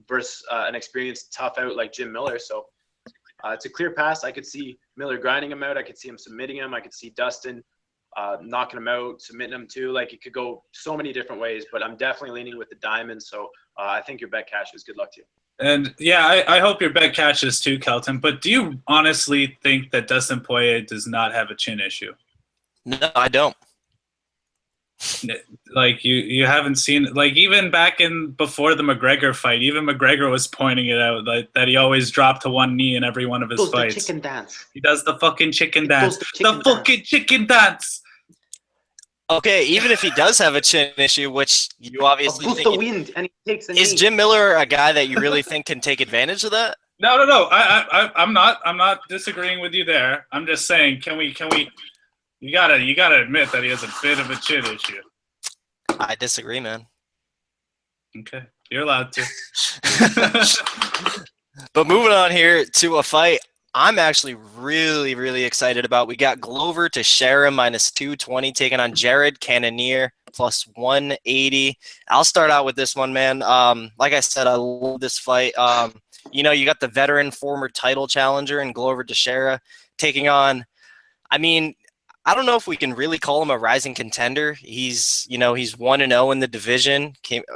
versus an experienced tough out like Jim Miller. So it's a clear pass. I could see Miller grinding him out. I could see him submitting him. I could see Dustin knocking him out, submitting him too. Like it could go so many different ways, but I'm definitely leaning with the diamond. So I think your bet cashes. Good luck to you. And yeah, I hope your bet catches too, Kelton. But do you honestly think that Dustin Poirier does not have a chin issue? No, I don't. Like you haven't seen, like even back in before the McGregor fight, even McGregor was pointing it out, like that he always dropped to one knee in every one of his fights. The chicken dance. He does the fucking chicken dance. The fucking chicken dance. Okay, even if he does have a chin issue, which you obviously think the wind and he takes a knee. Is Jim Miller a guy that you really think can take advantage of that? No. I'm not disagreeing with you there. I'm just saying, can we? You gotta admit that he has a bit of a chin issue. I disagree, man. Okay, you're allowed to. But moving on here to a fight I'm actually really, really excited about. We got Glover Teixeira minus 220 taking on Jared Cannonier plus 180. I'll start out with this one, man. Like I said, I love this fight. You know, you got the veteran former title challenger in Glover Teixeira taking on, I mean, I don't know if we can really call him a rising contender. He's, you know, he's 1-0 in the division,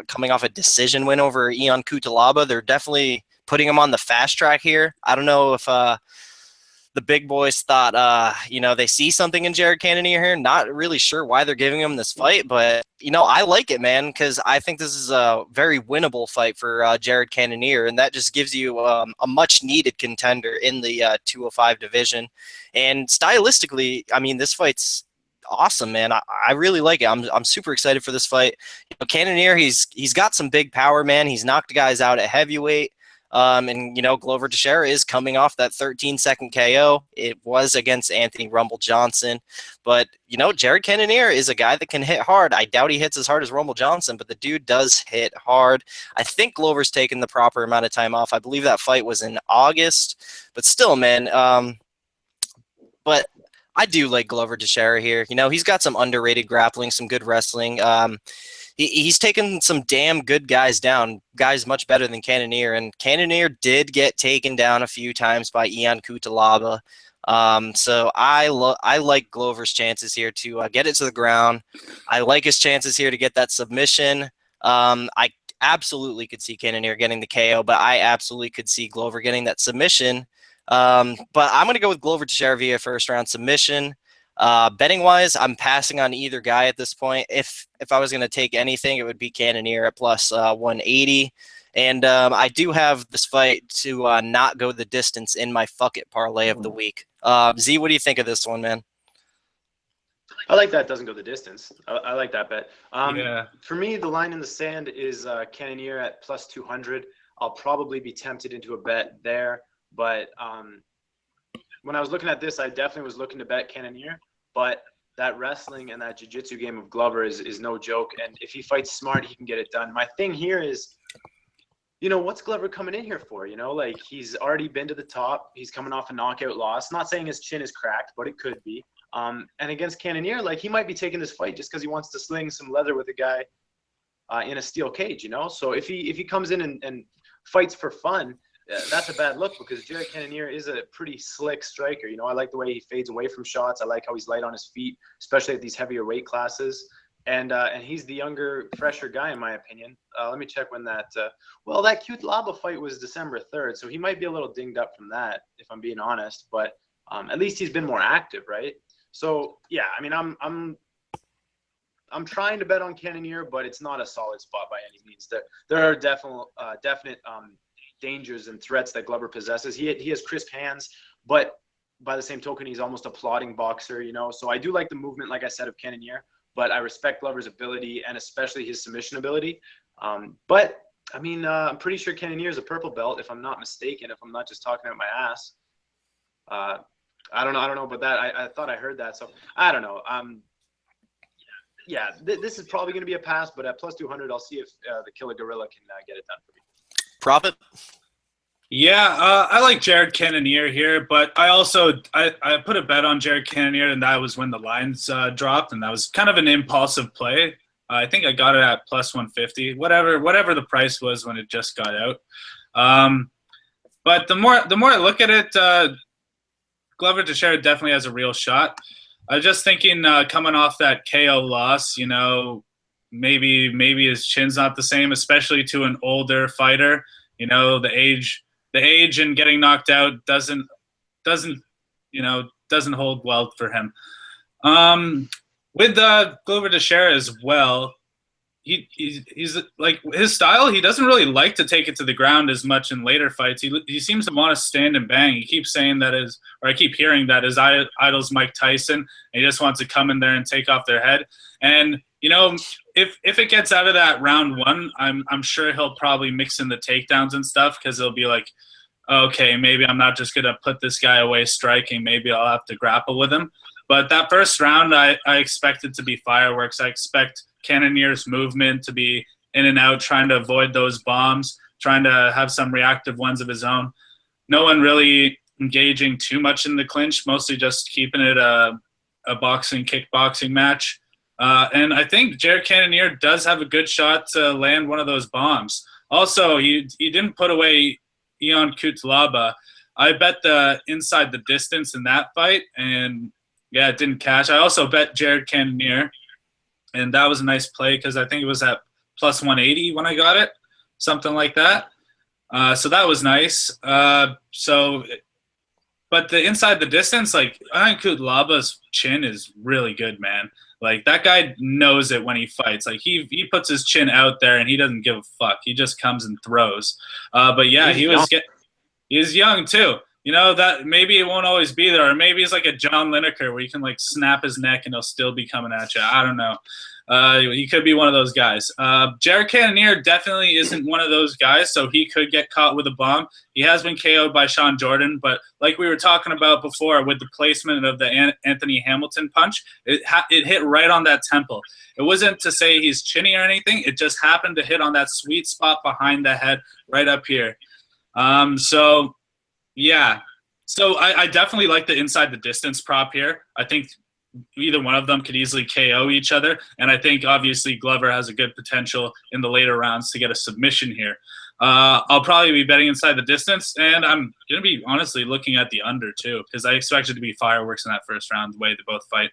coming off a decision win over Ion Cutelaba. They're definitely putting him on the fast track here. I don't know if the big boys thought, you know, they see something in Jared Cannonier here. Not really sure why they're giving him this fight, but, you know, I like it, man, because I think this is a very winnable fight for Jared Cannonier, and that just gives you a much-needed contender in the 205 division. And stylistically, I mean, this fight's awesome, man. I really like it. I'm super excited for this fight. You know, Cannonier, he's got some big power, man. He's knocked guys out at heavyweight. And, you know, Glover Teixeira is coming off that 13-second KO. It was against Anthony Rumble Johnson. But, you know, Jared Cannonier is a guy that can hit hard. I doubt he hits as hard as Rumble Johnson, but the dude does hit hard. I think Glover's taken the proper amount of time off. I believe that fight was in August. But still, man, but I do like Glover Teixeira here. You know, he's got some underrated grappling, some good wrestling. He's taken some damn good guys down, guys much better than Cannonier, and Cannonier did get taken down a few times by Ion Cutelaba. So I like Glover's chances here to get it to the ground. I like his chances here to get that submission. I absolutely could see Cannonier getting the KO, but I absolutely could see Glover getting that submission. But I'm going to go with Glover Teixeira via first round submission. Betting wise, I'm passing on either guy at this point. If I was going to take anything, it would be Cannonier at plus 180. And I do have this fight to not go the distance in my fuck it parlay of the week. Z, what do you think of this one, man? I like that doesn't go the distance. I like that bet. Yeah. For me, the line in the sand is Cannonier at plus 200. I'll probably be tempted into a bet there. But when I was looking at this, I definitely was looking to bet Cannonier. But that wrestling and that jiu-jitsu game of Glover is no joke. And if he fights smart, he can get it done. My thing here is, you know, what's Glover coming in here for? You know, like he's already been to the top. He's coming off a knockout loss. Not saying his chin is cracked, but it could be. And against Cannonier, like he might be taking this fight just because he wants to sling some leather with a guy in a steel cage, you know? So if he comes in and fights for fun, that's a bad look because Jared Cannonier is a pretty slick striker. You know, I like the way he fades away from shots. I like how he's light on his feet, especially at these heavier weight classes. And he's the younger, fresher guy, in my opinion. Let me check when that well, that Cutelaba fight was December 3rd, so he might be a little dinged up from that, if I'm being honest. But at least he's been more active, right? So, yeah, I mean, I'm trying to bet on Cannonier, but it's not a solid spot by any means. There are definite dangers and threats that Glover possesses. He has crisp hands, but by the same token, he's almost a plodding boxer, you know. So I do like the movement, like I said, of Cannonier, but I respect Glover's ability and especially his submission ability. But I mean, I'm pretty sure Cannonier is a purple belt, if I'm not mistaken, if I'm not just talking out my ass. I don't know about that. I thought I heard that, so I don't know. Yeah, this is probably going to be a pass, but at plus 200, I'll see if the Killer Gorilla can get it done for me. Prophet? Yeah, I like Jared Cannonier here, but I also I put a bet on Jared Cannonier, and that was when the lines dropped, and that was kind of an impulsive play. I think I got it at plus 150, whatever the price was when it just got out. But the more I look at it, Glover Teixeira definitely has a real shot. I was just thinking, coming off that KO loss, you know, maybe his chin's not the same, especially to an older fighter. You know, the age and getting knocked out doesn't hold well for him. With Glover Teixeira as well, he's like his style. He doesn't really like to take it to the ground as much in later fights. He seems to want to stand and bang. He keeps saying that I keep hearing that his idol's Mike Tyson, and he just wants to come in there and take off their head. And you know, if it gets out of that round one, I'm sure he'll probably mix in the takedowns and stuff because he'll be like, okay, maybe I'm not just gonna put this guy away striking. Maybe I'll have to grapple with him. But that first round, I expect it to be fireworks. I expect Cannonier's movement to be in and out, trying to avoid those bombs, trying to have some reactive ones of his own. No one really engaging too much in the clinch, mostly just keeping it a boxing, kickboxing match. And I think Jared Cannonier does have a good shot to land one of those bombs. Also, he didn't put away Ion Cutelaba. I bet the inside the distance in that fight, and yeah, it didn't cash. I also bet Jared Cannonier, and that was a nice play because I think it was at plus 180 when I got it, something like that. So that was nice. But the inside the distance, like Ion Cutelaba's chin is really good, man. Like that guy knows it when he fights. Like he puts his chin out there and he doesn't give a fuck. He just comes and throws. But yeah, he's young too. You know, that maybe it won't always be there, or maybe it's like a John Lineker where you can like snap his neck and he'll still be coming at you. I don't know. He could be one of those guys. Jared Cannonier definitely isn't one of those guys, so he could get caught with a bomb. He has been KO'd by Sean Jordan, but like we were talking about before with the placement of the Anthony Hamilton punch, it hit right on that temple. It wasn't to say he's chinny or anything. It just happened to hit on that sweet spot behind the head right up here. So, yeah. So I definitely like the inside the distance prop here. I think either one of them could easily KO each other. And I think, obviously, Glover has a good potential in the later rounds to get a submission here. I'll probably be betting inside the distance, and I'm going to be honestly looking at the under, too, because I expect it to be fireworks in that first round, the way they both fight.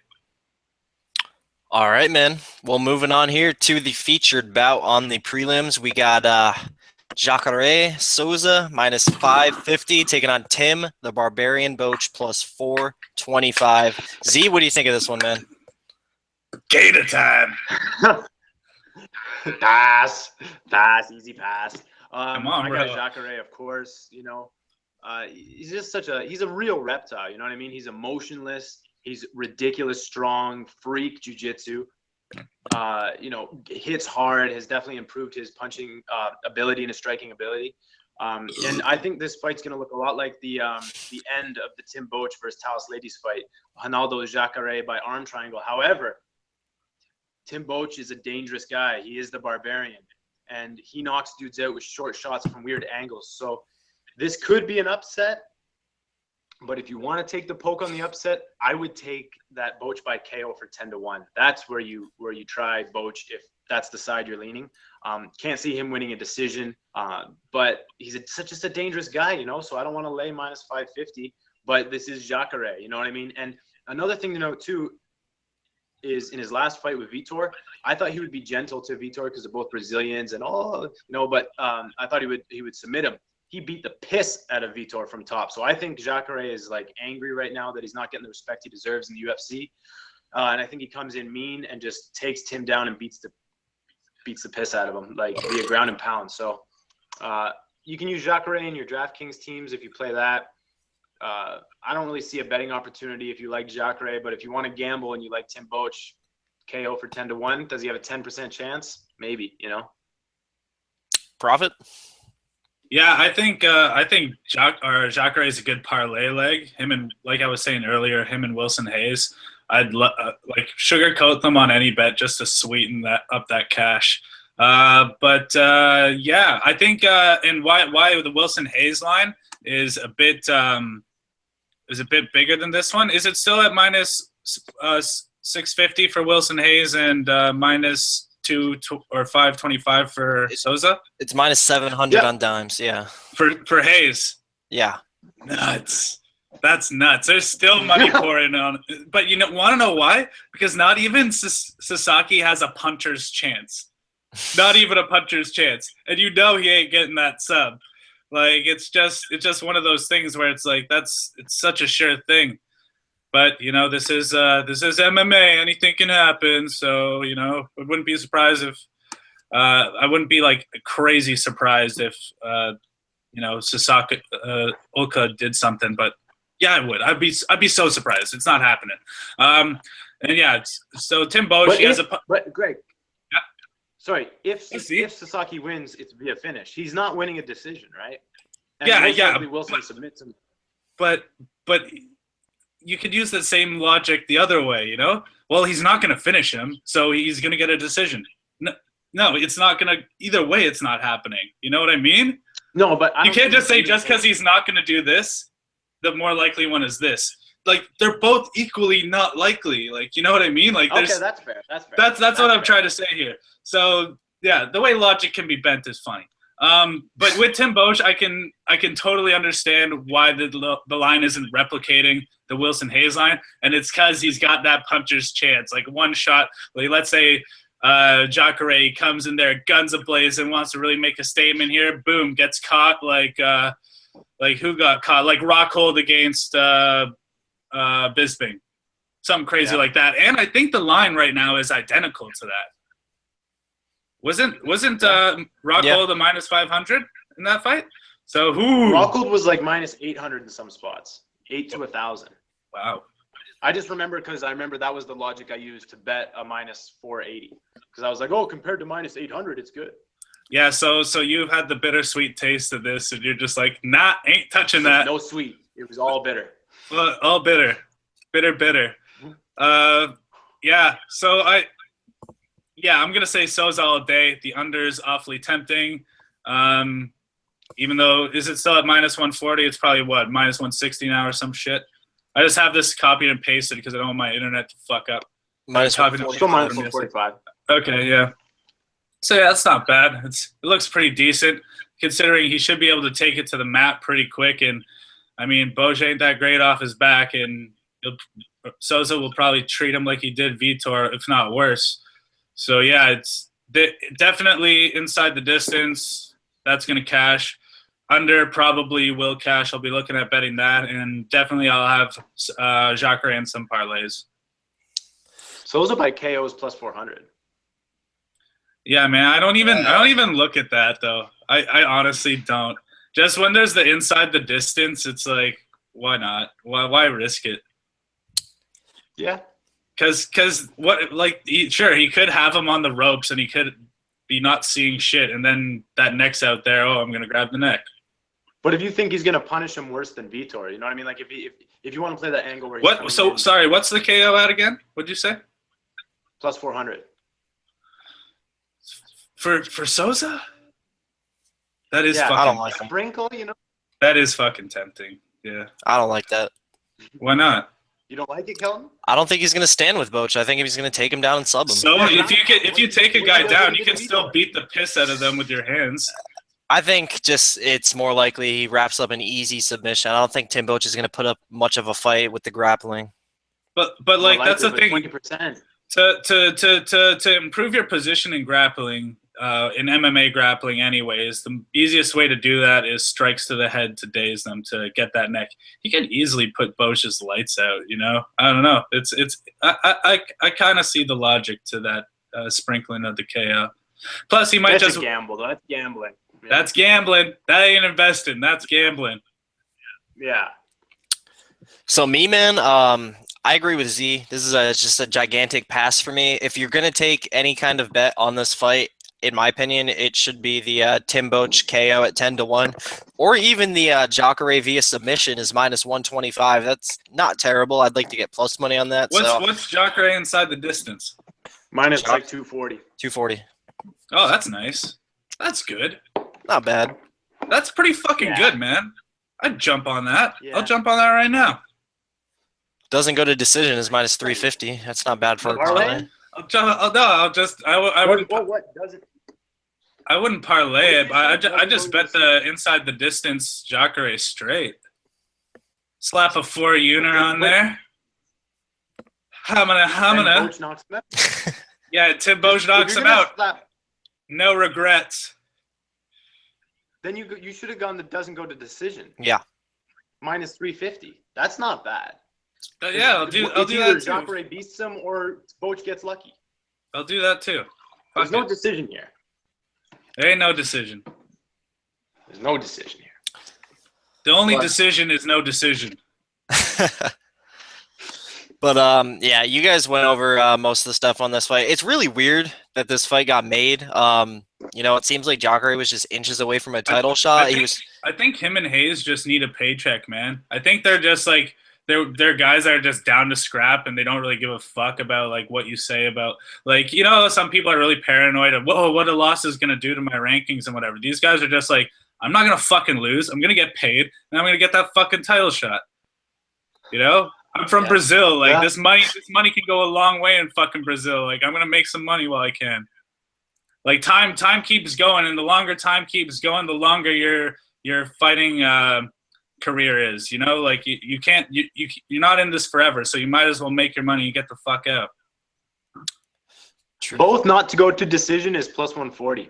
All right, man. Well, moving on here to the featured bout on the prelims. We got Jacare Souza minus 550 taking on Tim the Barbarian Boetsch plus 425. Z, what do you think of this one, man? Gator time. Pass, easy pass. Come on, I bro. got Jacare, of course. You know, he's just he's a real reptile. You know what I mean? He's emotionless. He's ridiculous, strong, freak jiu-jitsu. You know, hits hard, has definitely improved his punching ability and his striking ability. And I think this fight's going to look a lot like the end of the Tim Boetsch versus Talis Ladies fight. Ronaldo Jacare by arm triangle. However, Tim Boetsch is a dangerous guy. He is the Barbarian, and he knocks dudes out with short shots from weird angles. So this could be an upset. But if you want to take the poke on the upset, I would take that Boetsch by KO for 10-1. That's where you try Boetsch if that's the side you're leaning. Can't see him winning a decision, but he's just a dangerous guy, you know. So I don't want to lay minus 550. But this is Jacare, you know what I mean? And another thing to note too is in his last fight with Vitor, I thought he would be gentle to Vitor because they're both Brazilians and all, you know. But I thought he would submit him. He beat the piss out of Vitor from top. So I think Jacare is like angry right now that he's not getting the respect he deserves in the UFC. And I think he comes in mean and just takes Tim down and beats the piss out of him, like via ground and pound. So you can use Jacare in your DraftKings teams if you play that. I don't really see a betting opportunity if you like Jacare, but if you want to gamble and you like Tim Boetsch, KO for 10-1, does he have a 10% chance? Maybe, you know. Prophet? Yeah, I think Jacare is a good parlay leg. Him and, like I was saying earlier, him and Wilson Hayes. I'd like sugarcoat them on any bet just to sweeten that cash. Yeah, I think and why the Wilson Hayes line is a bit bigger than this one. Is it still at minus 650 for Wilson Hayes and minus 525 for Souza? It's minus 700 on dimes, yeah. For Hayes. Yeah. Nuts. That's nuts. There's still money pouring on. But you want to know why? Because not even Sasaki has a puncher's chance. Not even a puncher's chance. And he ain't getting that sub. Like it's just one of those things where it's like it's such a sure thing. But this is MMA. Anything can happen. So I wouldn't be surprised if I wouldn't be like crazy surprised if Sasaki Ulka did something. But yeah, I would. I'd be so surprised. It's not happening. And yeah, so Tim Boetsch But Greg, yeah. Sorry, if Sasaki wins, it's via finish. He's not winning a decision, right? And yeah. Wilson submits him. But you could use the same logic the other way, Well, he's not going to finish him, so he's going to get a decision. No, it's not going to – either way, it's not happening. You know what I mean? No, but you can't just say just because he's not going to do this, the more likely one is this. Like, they're both equally not likely. Like, you know what I mean? Like, okay, that's fair. That's what I'm trying to say here. So, yeah, the way logic can be bent is funny. But with Tim Boetsch, I can totally understand why the line isn't replicating the Wilson Hayes line, and it's because he's got that puncher's chance. Like one shot, like let's say Jacare comes in there, guns ablaze, and wants to really make a statement here. Boom, gets caught. Like who got caught? Like Rockhold against Bisping, something crazy like that. And I think the line right now is identical to that. Wasn't Rockhold a minus 500 in that fight? So who? Rockhold was like minus 800 in some spots, 8 to 1,000. Wow. I just remember because I remember that was the logic I used to bet a minus 480 because I was like, oh, compared to minus 800, it's good. Yeah. So you've had the bittersweet taste of this, and you're just like, nah, ain't touching that. No sweet. It was all bitter. Well, all bitter. Bitter. Yeah. So I'm going to say Souza all day. The under is awfully tempting. Even though, is it still at minus 140? It's probably, what, minus 160 now or some shit? I just have this copied and pasted because I don't want my internet to fuck up. Minus Still minus 145. Okay, yeah. So, yeah, that's not bad. It looks pretty decent, considering he should be able to take it to the mat pretty quick. And, I mean, Boetsch ain't that great off his back, and Souza will probably treat him like he did Vitor, if not worse. So, yeah, it's definitely inside the distance. That's going to cash. Under probably will cash. I'll be looking at betting that. And definitely I'll have Jacare and some parlays. Souza by KO is plus 400. Yeah, man. I don't even look at that, though. I honestly don't. Just when there's the inside the distance, it's like, why not? Why risk it? Yeah. Because what, like, sure, he could have him on the ropes and he could be not seeing shit, and then that neck's out there. Oh, I'm gonna grab the neck. But if you think he's gonna punish him worse than Vitor, you know what I mean? Like if you want to play that angle where what? So sorry, what's the KO at again? What'd you say? Plus 400 for Souza. That is fucking. I don't like him. Sprinkle, you know. That is fucking tempting. Yeah. I don't like that. Why not? You don't like it, Kelton? I don't think he's going to stand with Boetsch. I think he's going to take him down and sub him. So if you take a guy down, you can still beat the piss out of them with your hands. I think just it's more likely he wraps up an easy submission. I don't think Tim Boetsch is going to put up much of a fight with the grappling. But like that's the thing. 20%. To improve your position in grappling, in MMA grappling anyways, the easiest way to do that is strikes to the head to daze them, to get that neck. He can easily put Boesch's lights out, you know? I don't know. I kind of see the logic to that sprinkling of the KO. Plus, he might That's just a gamble, though. That's gambling. Yeah. That's gambling. That ain't investing. That's gambling. Yeah. So me, man, I agree with Z. This is just a gigantic pass for me. If you're going to take any kind of bet on this fight, in my opinion, it should be the Tim Boetsch KO at 10-1, or even the Jacare via submission is minus 125. That's not terrible. I'd like to get plus money on that. What's Jacare inside the distance? Minus like 240. 240. Oh, that's nice. That's good. Not bad. That's pretty fucking good, man. I'd jump on that. Yeah. I'll jump on that right now. Doesn't go to decision is minus 350. That's not bad for a parlay. I wouldn't. What doesn't? I wouldn't parlay it. I just bet the inside the distance Jacare straight. Slap a 4 uner on there. Hamina. Boetsch knocks him out. Yeah, Tim Boetsch knocks him out. No regrets. Then you should have gone that doesn't go to decision. Yeah. Minus 350. That's not bad. Yeah, I'll do that too. Jacare beats him or Boetsch gets lucky. I'll do that too. There's no decision here. There ain't no decision. There's no decision here. The only decision is no decision. But yeah, you guys went over most of the stuff on this fight. It's really weird that this fight got made. You know, it seems like Jacare was just inches away from a title shot. I think him and Hayes just need a paycheck, man. I think they're just like they're guys that are just down to scrap, and they don't really give a fuck about like what you say about, like, you know, some people are really paranoid of, whoa, what a loss is gonna do to my rankings and whatever. These guys are just like, I'm not gonna fucking lose. I'm gonna get paid, and I'm gonna get that fucking title shot. You know? I'm from Brazil. Like this money can go a long way in fucking Brazil. Like, I'm gonna make some money while I can. Like time keeps going, and the longer time keeps going, the longer your fighting career is. You know, like you can't you're not in this forever, so you might as well make your money and get the fuck out. True. Both not to go to decision is plus 140.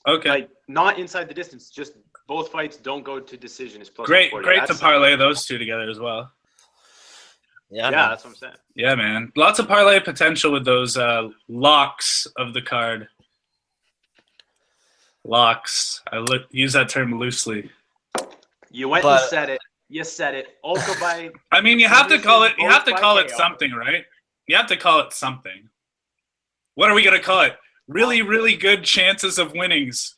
Okay. Like not inside the distance, just both fights don't go to decision is plus Great 140. to parlay those two together as well. Yeah, Yeah, that's what I'm saying. Yeah, man. Lots of parlay potential with those locks of the card. Locks. Use that term loosely. You went and said it. You said it. Ulka by. I mean, you have to call it. You have to call it KO. something, right? You have to call it something. What are we gonna call it? Really, really good chances of winnings.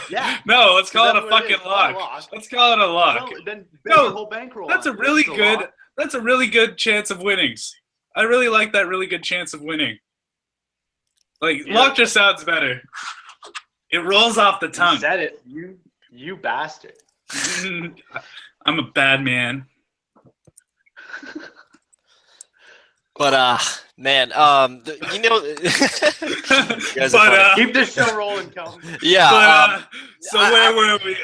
Yeah. No, let's call it a fucking lock. Let's call it a lock. Then No, the whole bankroll. That's a really good. That's a really good chance of winnings. I really like that really good chance of winning. Like lock just sounds better. It rolls off the tongue. You said it. You bastard. I'm a bad man. But man, you know, you guys are funny. Keep this show rolling, Calvin. Yeah. So where were we?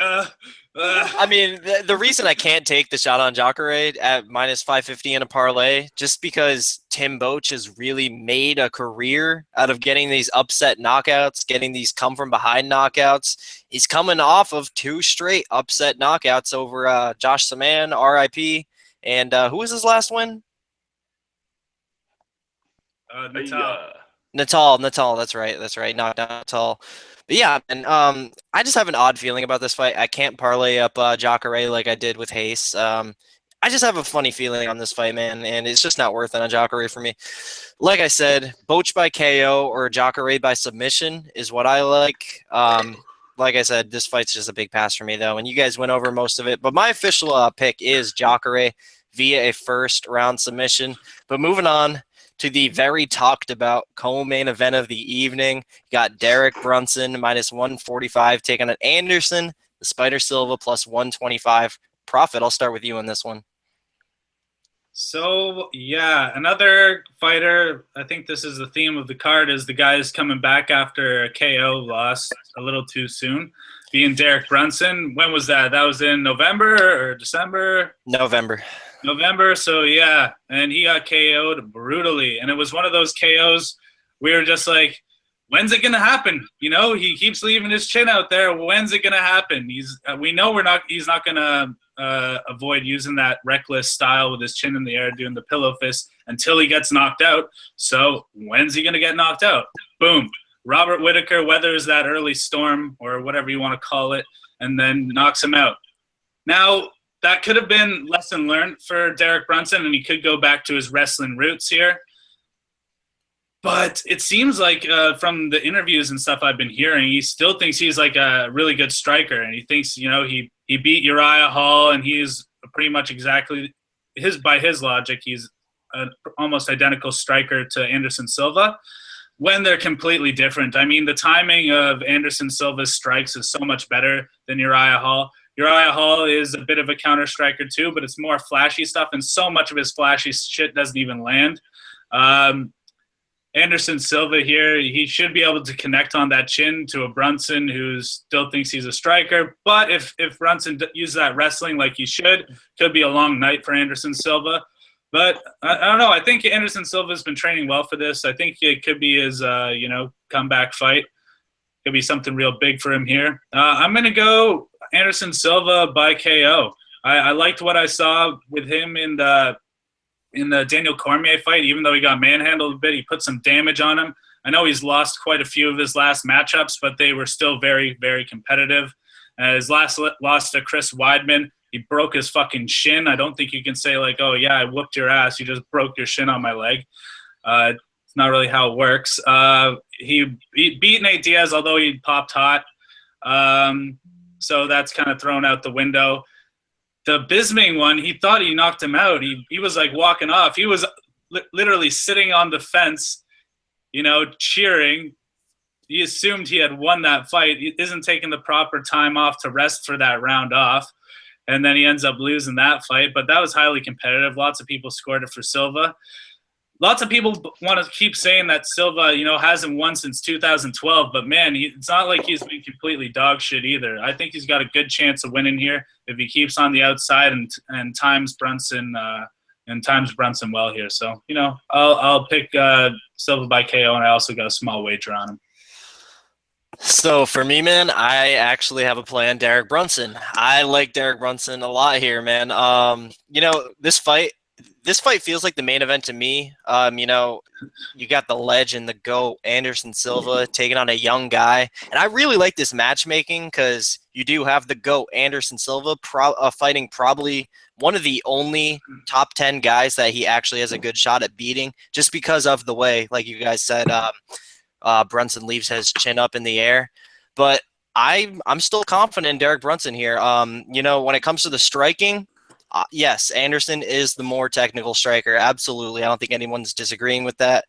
I mean, the reason I can't take the shot on Jacare at minus 550 in a parlay, just because Tim Boetsch has really made a career out of getting these upset knockouts, getting these come from behind knockouts. He's coming off of 2 straight upset knockouts over Josh Saman, RIP, and who was his last win? Natal. That's right. Knocked out Natal. But yeah, and I just have an odd feeling about this fight. I can't parlay up Jacare like I did with Hayes. I just have a funny feeling on this fight, man, and it's just not worth it on Jacare for me. Like I said, Boetsch by KO or Jacare by submission is what I like. Like I said, this fight's just a big pass for me, though, and you guys went over most of it. But my official pick is Jacare via a first-round submission. But moving on to the very talked about co-main event of the evening. You got Derek Brunson minus 145 taking on Anderson, the Spider Silva plus 125. Prophet, I'll start with you on this one. So, yeah, another fighter, I think this is the theme of the card, is the guys coming back after a KO loss a little too soon, being Derek Brunson. When was that? That was in November or December? November, so yeah, and he got KO'd brutally, and it was one of those KOs we were just like, when's it gonna happen? You know, he keeps leaving his chin out there. When's it gonna happen? We know he's not gonna avoid using that reckless style with his chin in the air, doing the pillow fist until he gets knocked out. So when's he gonna get knocked out? Boom. Robert Whittaker weathers that early storm or whatever you want to call it, and then knocks him out. Now, that could have been lesson learned for Derek Brunson, and he could go back to his wrestling roots here. But it seems like from the interviews and stuff I've been hearing, he still thinks he's like a really good striker, and he thinks, you know, he beat Uriah Hall, and he's pretty much exactly by his logic, he's an almost identical striker to Anderson Silva, when they're completely different. I mean, the timing of Anderson Silva's strikes is so much better than Uriah Hall. Uriah Hall is a bit of a counter striker too, but it's more flashy stuff, and so much of his flashy shit doesn't even land. Anderson Silva here, he should be able to connect on that chin to a Brunson who still thinks he's a striker. But if Brunson uses that wrestling like he should, could be a long night for Anderson Silva. But I don't know. I think Anderson Silva's been training well for this. I think it could be his comeback fight. Could be something real big for him here. I'm going to go Anderson Silva by KO. I liked what I saw with him in the Daniel Cormier fight. Even though he got manhandled a bit, he put some damage on him. I know he's lost quite a few of his last matchups, but they were still very, very competitive. His last loss to Chris Weidman, he broke his fucking shin. I don't think you can say like, oh yeah, I whooped your ass. You just broke your shin on my leg. It's not really how it works. He beat Nate Diaz, although he popped hot. So that's kind of thrown out the window. The Bisping one, he thought he knocked him out. He was like walking off. He was literally sitting on the fence, cheering. He assumed he had won that fight. He isn't taking the proper time off to rest for that round off. And then he ends up losing that fight. But that was highly competitive. Lots of people scored it for Silva. lots of people want to keep saying that Silva, you know, hasn't won since 2012, but man, it's not like he's been completely dog shit either. I think he's got a good chance of winning here if he keeps on the outside and times Brunson well here. So, you know, I'll pick Silva by KO, and I also got a small wager on him. So for me, man, I actually have a play on Derek Brunson. I like Derek Brunson a lot here, man. You know, this fight feels like the main event to me. You know, you got the legend, the GOAT, Anderson Silva taking on a young guy. And I really like this matchmaking because you do have the GOAT, Anderson Silva, fighting probably one of the only top 10 guys that he actually has a good shot at beating, just because of the way, like you guys said, Brunson leaves his chin up in the air. But I'm still confident in Derek Brunson here. You know, when it comes to the striking, yes, Anderson is the more technical striker. Absolutely. I don't think anyone's disagreeing with that.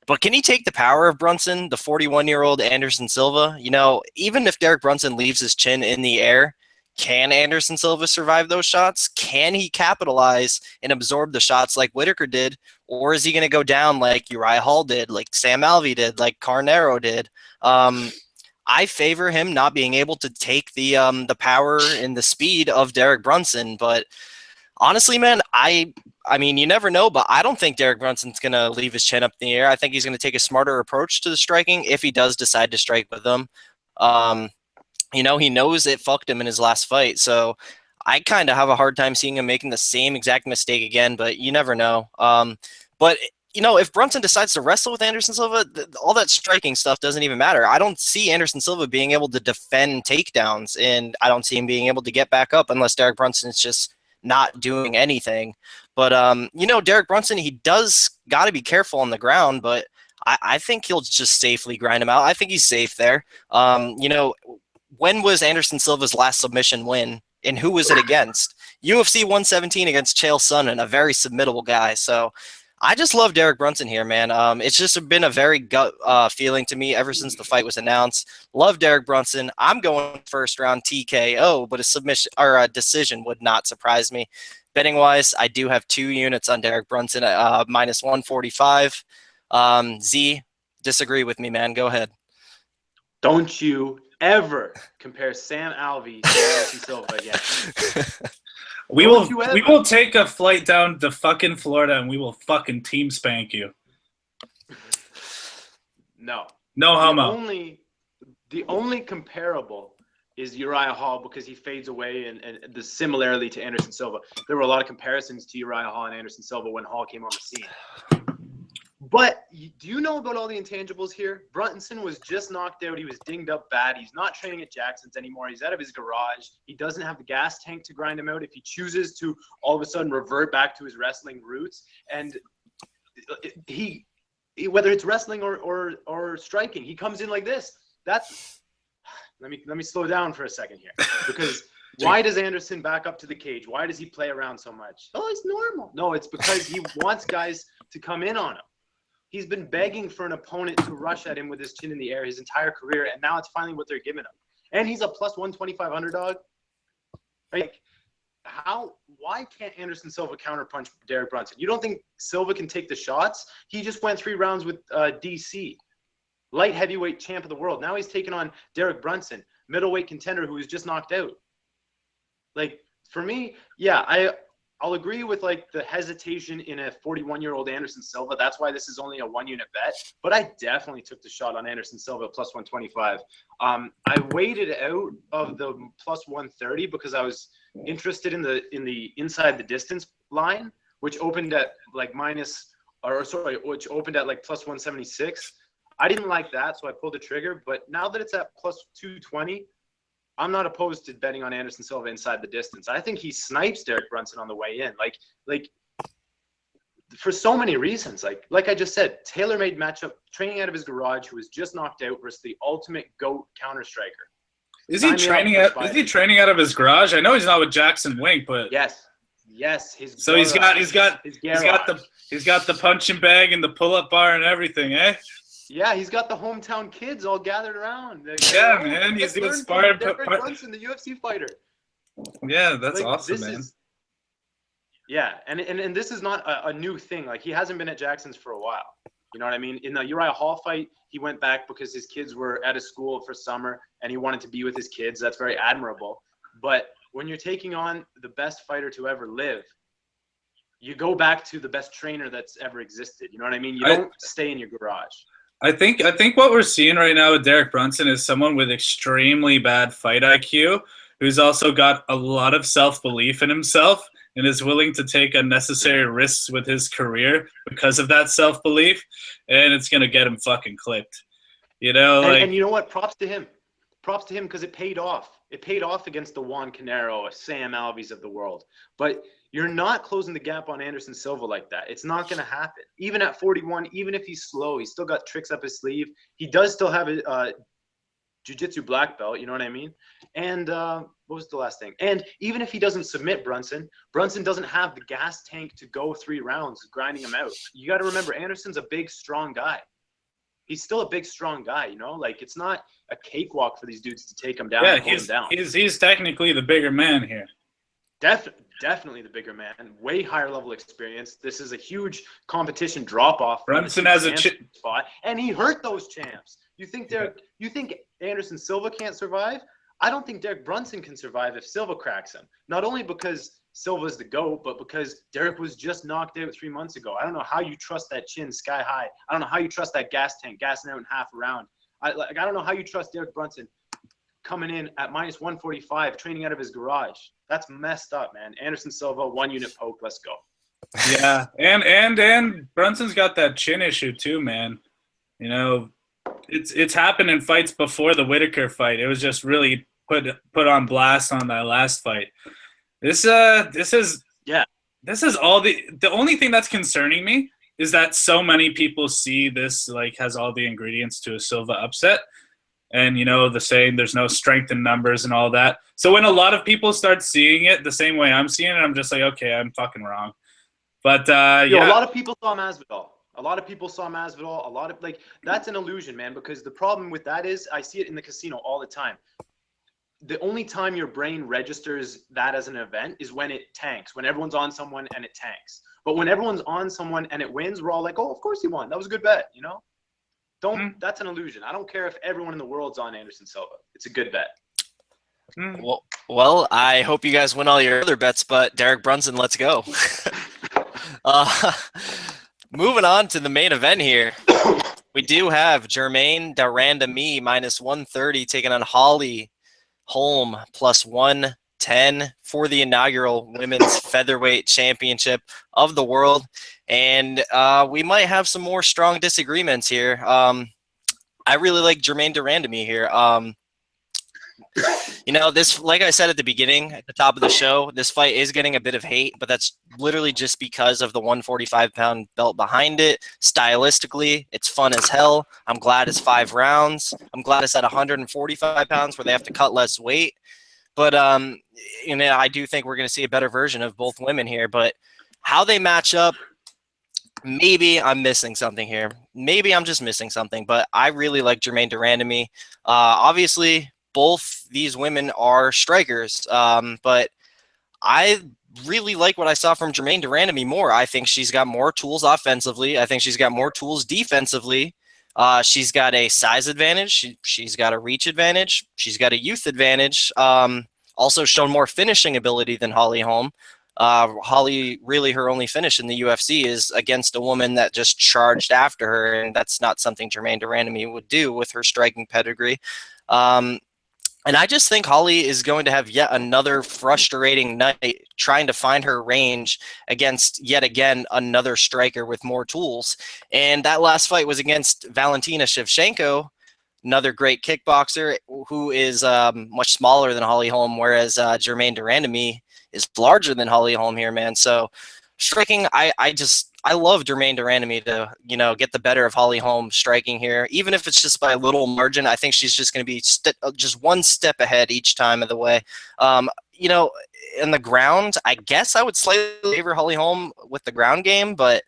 But can he take the power of Brunson, the 41-year-old Anderson Silva? You know, even if Derek Brunson leaves his chin in the air, can Anderson Silva survive those shots? Can he capitalize and absorb the shots like Whitaker did? Or is he going to go down like Uriah Hall did, like Sam Alvey did, like Carneiro did? I favor him not being able to take the power and the speed of Derek Brunson. But honestly, man, I mean, you never know, but I don't think Derek Brunson's going to leave his chin up in the air. I think he's going to take a smarter approach to the striking if he does decide to strike with them. You know, he knows it fucked him in his last fight. So I kind of have a hard time seeing him making the same exact mistake again, but you never know. But, you know, if Brunson decides to wrestle with Anderson Silva, all that striking stuff doesn't even matter. I don't see Anderson Silva being able to defend takedowns, and I don't see him being able to get back up unless Derek Brunson is just not doing anything. But, you know, Derek Brunson, he does got to be careful on the ground, but I think he'll just safely grind him out. I think he's safe there. You know, when was Anderson Silva's last submission win, and who was it against? UFC 117 against Chael Sonnen, a very submittable guy. So I just love Derek Brunson here, man. It's just been a very gut feeling to me ever since the fight was announced. Love Derek Brunson. I'm going first round TKO, but a submission or a decision would not surprise me. Betting wise, I do have 2 units on Derek Brunson at minus 145. Z, disagree with me, man. Go ahead. Don't you ever compare Sam Alvey to Anderson Silva again. We will take a flight down to fucking Florida and we will fucking team spank you. No homo. The only comparable is Uriah Hall because he fades away and the similarly to Anderson Silva. There were a lot of comparisons to Uriah Hall and Anderson Silva when Hall came on the scene. But do you know about all the intangibles here? Brunson was just knocked out. He was dinged up bad. He's not training at Jackson's anymore. He's out of his garage. He doesn't have the gas tank to grind him out if he chooses to all of a sudden revert back to his wrestling roots. And he whether it's wrestling or striking, he comes in like this. That's let me slow down for a second here, because why does Anderson back up to the cage? Why does he play around so much? Oh, it's normal. No, it's because he wants guys to come in on him. He's been begging for an opponent to rush at him with his chin in the air his entire career, and now it's finally what they're giving him. And he's a plus 125 underdog. Like, why can't Anderson Silva counterpunch Derek Brunson? You don't think Silva can take the shots? He just went 3 rounds with DC, light heavyweight champ of the world. Now he's taking on Derek Brunson, middleweight contender who was just knocked out. Like, for me, yeah, I'll agree with like the hesitation in a 41-year-old Anderson Silva. That's why this is only a 1-unit bet. But I definitely took the shot on Anderson Silva plus 125. I waited out of the plus 130 because I was interested in the inside the distance line, which opened at like which opened at like plus 176. I didn't like that, so I pulled the trigger. But now that it's at plus 220. I'm not opposed to betting on Anderson Silva inside the distance. I think he snipes Derek Brunson on the way in. Like for so many reasons. Like I just said, tailor-made matchup, training out of his garage, who was just knocked out versus the ultimate GOAT counter striker. Is he training out of his garage? I know he's not with Jackson Wink, but yes. He's got the punching bag and the pull-up bar and everything, eh? Yeah, he's got the hometown kids all gathered around. Yeah, man, he's doing sparring. Brunson, the UFC fighter. Yeah, that's awesome, man. Yeah, and this is not a new thing. Like, he hasn't been at Jackson's for a while. You know what I mean? In the Uriah Hall fight, he went back because his kids were at a school for summer and he wanted to be with his kids. That's very admirable. But when you're taking on the best fighter to ever live, you go back to the best trainer that's ever existed. You know what I mean? You don't stay in your garage. I think what we're seeing right now with Derek Brunson is someone with extremely bad fight IQ, who's also got a lot of self-belief in himself and is willing to take unnecessary risks with his career because of that self-belief, and it's going to get him fucking clipped. You know, and you know what? Props to him. Props to him because it paid off. It paid off against the Juan Carneiro, Sam Alveys of the world. But you're not closing the gap on Anderson Silva like that. It's not going to happen. Even at 41, even if he's slow, he's still got tricks up his sleeve. He does still have a jiu-jitsu black belt, you know what I mean? And what was the last thing? And even if he doesn't submit Brunson doesn't have the gas tank to go 3 rounds grinding him out. You got to remember, Anderson's a big, strong guy. He's still a big, strong guy, you know? Like, it's not a cakewalk for these dudes to take him down and hold him down. He's technically the bigger man here. Definitely the bigger man, way higher level experience. This is a huge competition drop off. Brunson has a spot, and he hurt those champs. You think Anderson Silva can't survive? I don't think Derek Brunson can survive if Silva cracks him. Not only because Silva's the GOAT, but because Derek was just knocked out 3 months ago. I don't know how you trust that chin sky high. I don't know how you trust that gas tank gassing out in half a round. I don't know how you trust Derek Brunson coming in at minus 145, training out of his garage. That's messed up, man. Anderson Silva, 1 unit poke. Let's go. Yeah, and Brunson's got that chin issue too, man. You know, it's happened in fights before the Whitaker fight. It was just really put on blast on that last fight. This is all the only thing that's concerning me is that so many people see this like has all the ingredients to a Silva upset. And, you know, the saying there's no strength in numbers and all that. So when a lot of people start seeing it the same way I'm seeing it, I'm just like, okay, I'm fucking wrong. But, yeah. A lot of people saw Masvidal. A lot of people saw Masvidal. A lot of, like, that's an illusion, man, because the problem with that is I see it in the casino all the time. The only time your brain registers that as an event is when it tanks, when everyone's on someone and it tanks. But when everyone's on someone and it wins, we're all like, oh, of course he won. That was a good bet, you know? That's an illusion. I don't care if everyone in the world's on Anderson Silva. It's a good bet. Well, I hope you guys win all your other bets, but Derek Brunson, let's go. Moving on to the main event here. We do have Germaine de Randamie minus 130 taking on Holm plus 110 for the inaugural women's featherweight championship of the world. And we might have some more strong disagreements here. I really like Germaine de Randamie here. You know, this, like I said at the beginning, at the top of the show, this fight is getting a bit of hate, but that's literally just because of the 145-pound belt behind it. Stylistically, it's fun as hell. I'm glad it's 5 rounds. I'm glad it's at 145 pounds where they have to cut less weight. But, you know, I do think we're going to see a better version of both women here. But how they match up, maybe I'm missing something here. Maybe I'm just missing something. But I really like Germaine de Randamie. Obviously, both these women are strikers, but I really like what I saw from Germaine de Randamie more. I think she's got more tools offensively. I think she's got more tools defensively. She's got a size advantage. She's got a reach advantage. She's got a youth advantage. Also shown more finishing ability than Holm. Holly, really her only finish in the UFC is against a woman that just charged after her, and that's not something Germaine de Randamie would do with her striking pedigree. And I just think Holly is going to have yet another frustrating night trying to find her range against, yet again, another striker with more tools. And that last fight was against Valentina Shevchenko, another great kickboxer who is much smaller than Holm, whereas Germaine de Randamie is larger than Holm here, man. So striking, I love Germaine de Randamie to, you know, get the better of Holm striking here. Even if it's just by a little margin, I think she's just going to be just one step ahead each time of the way. You know, in the ground, I guess I would slightly favor Holm with the ground game, but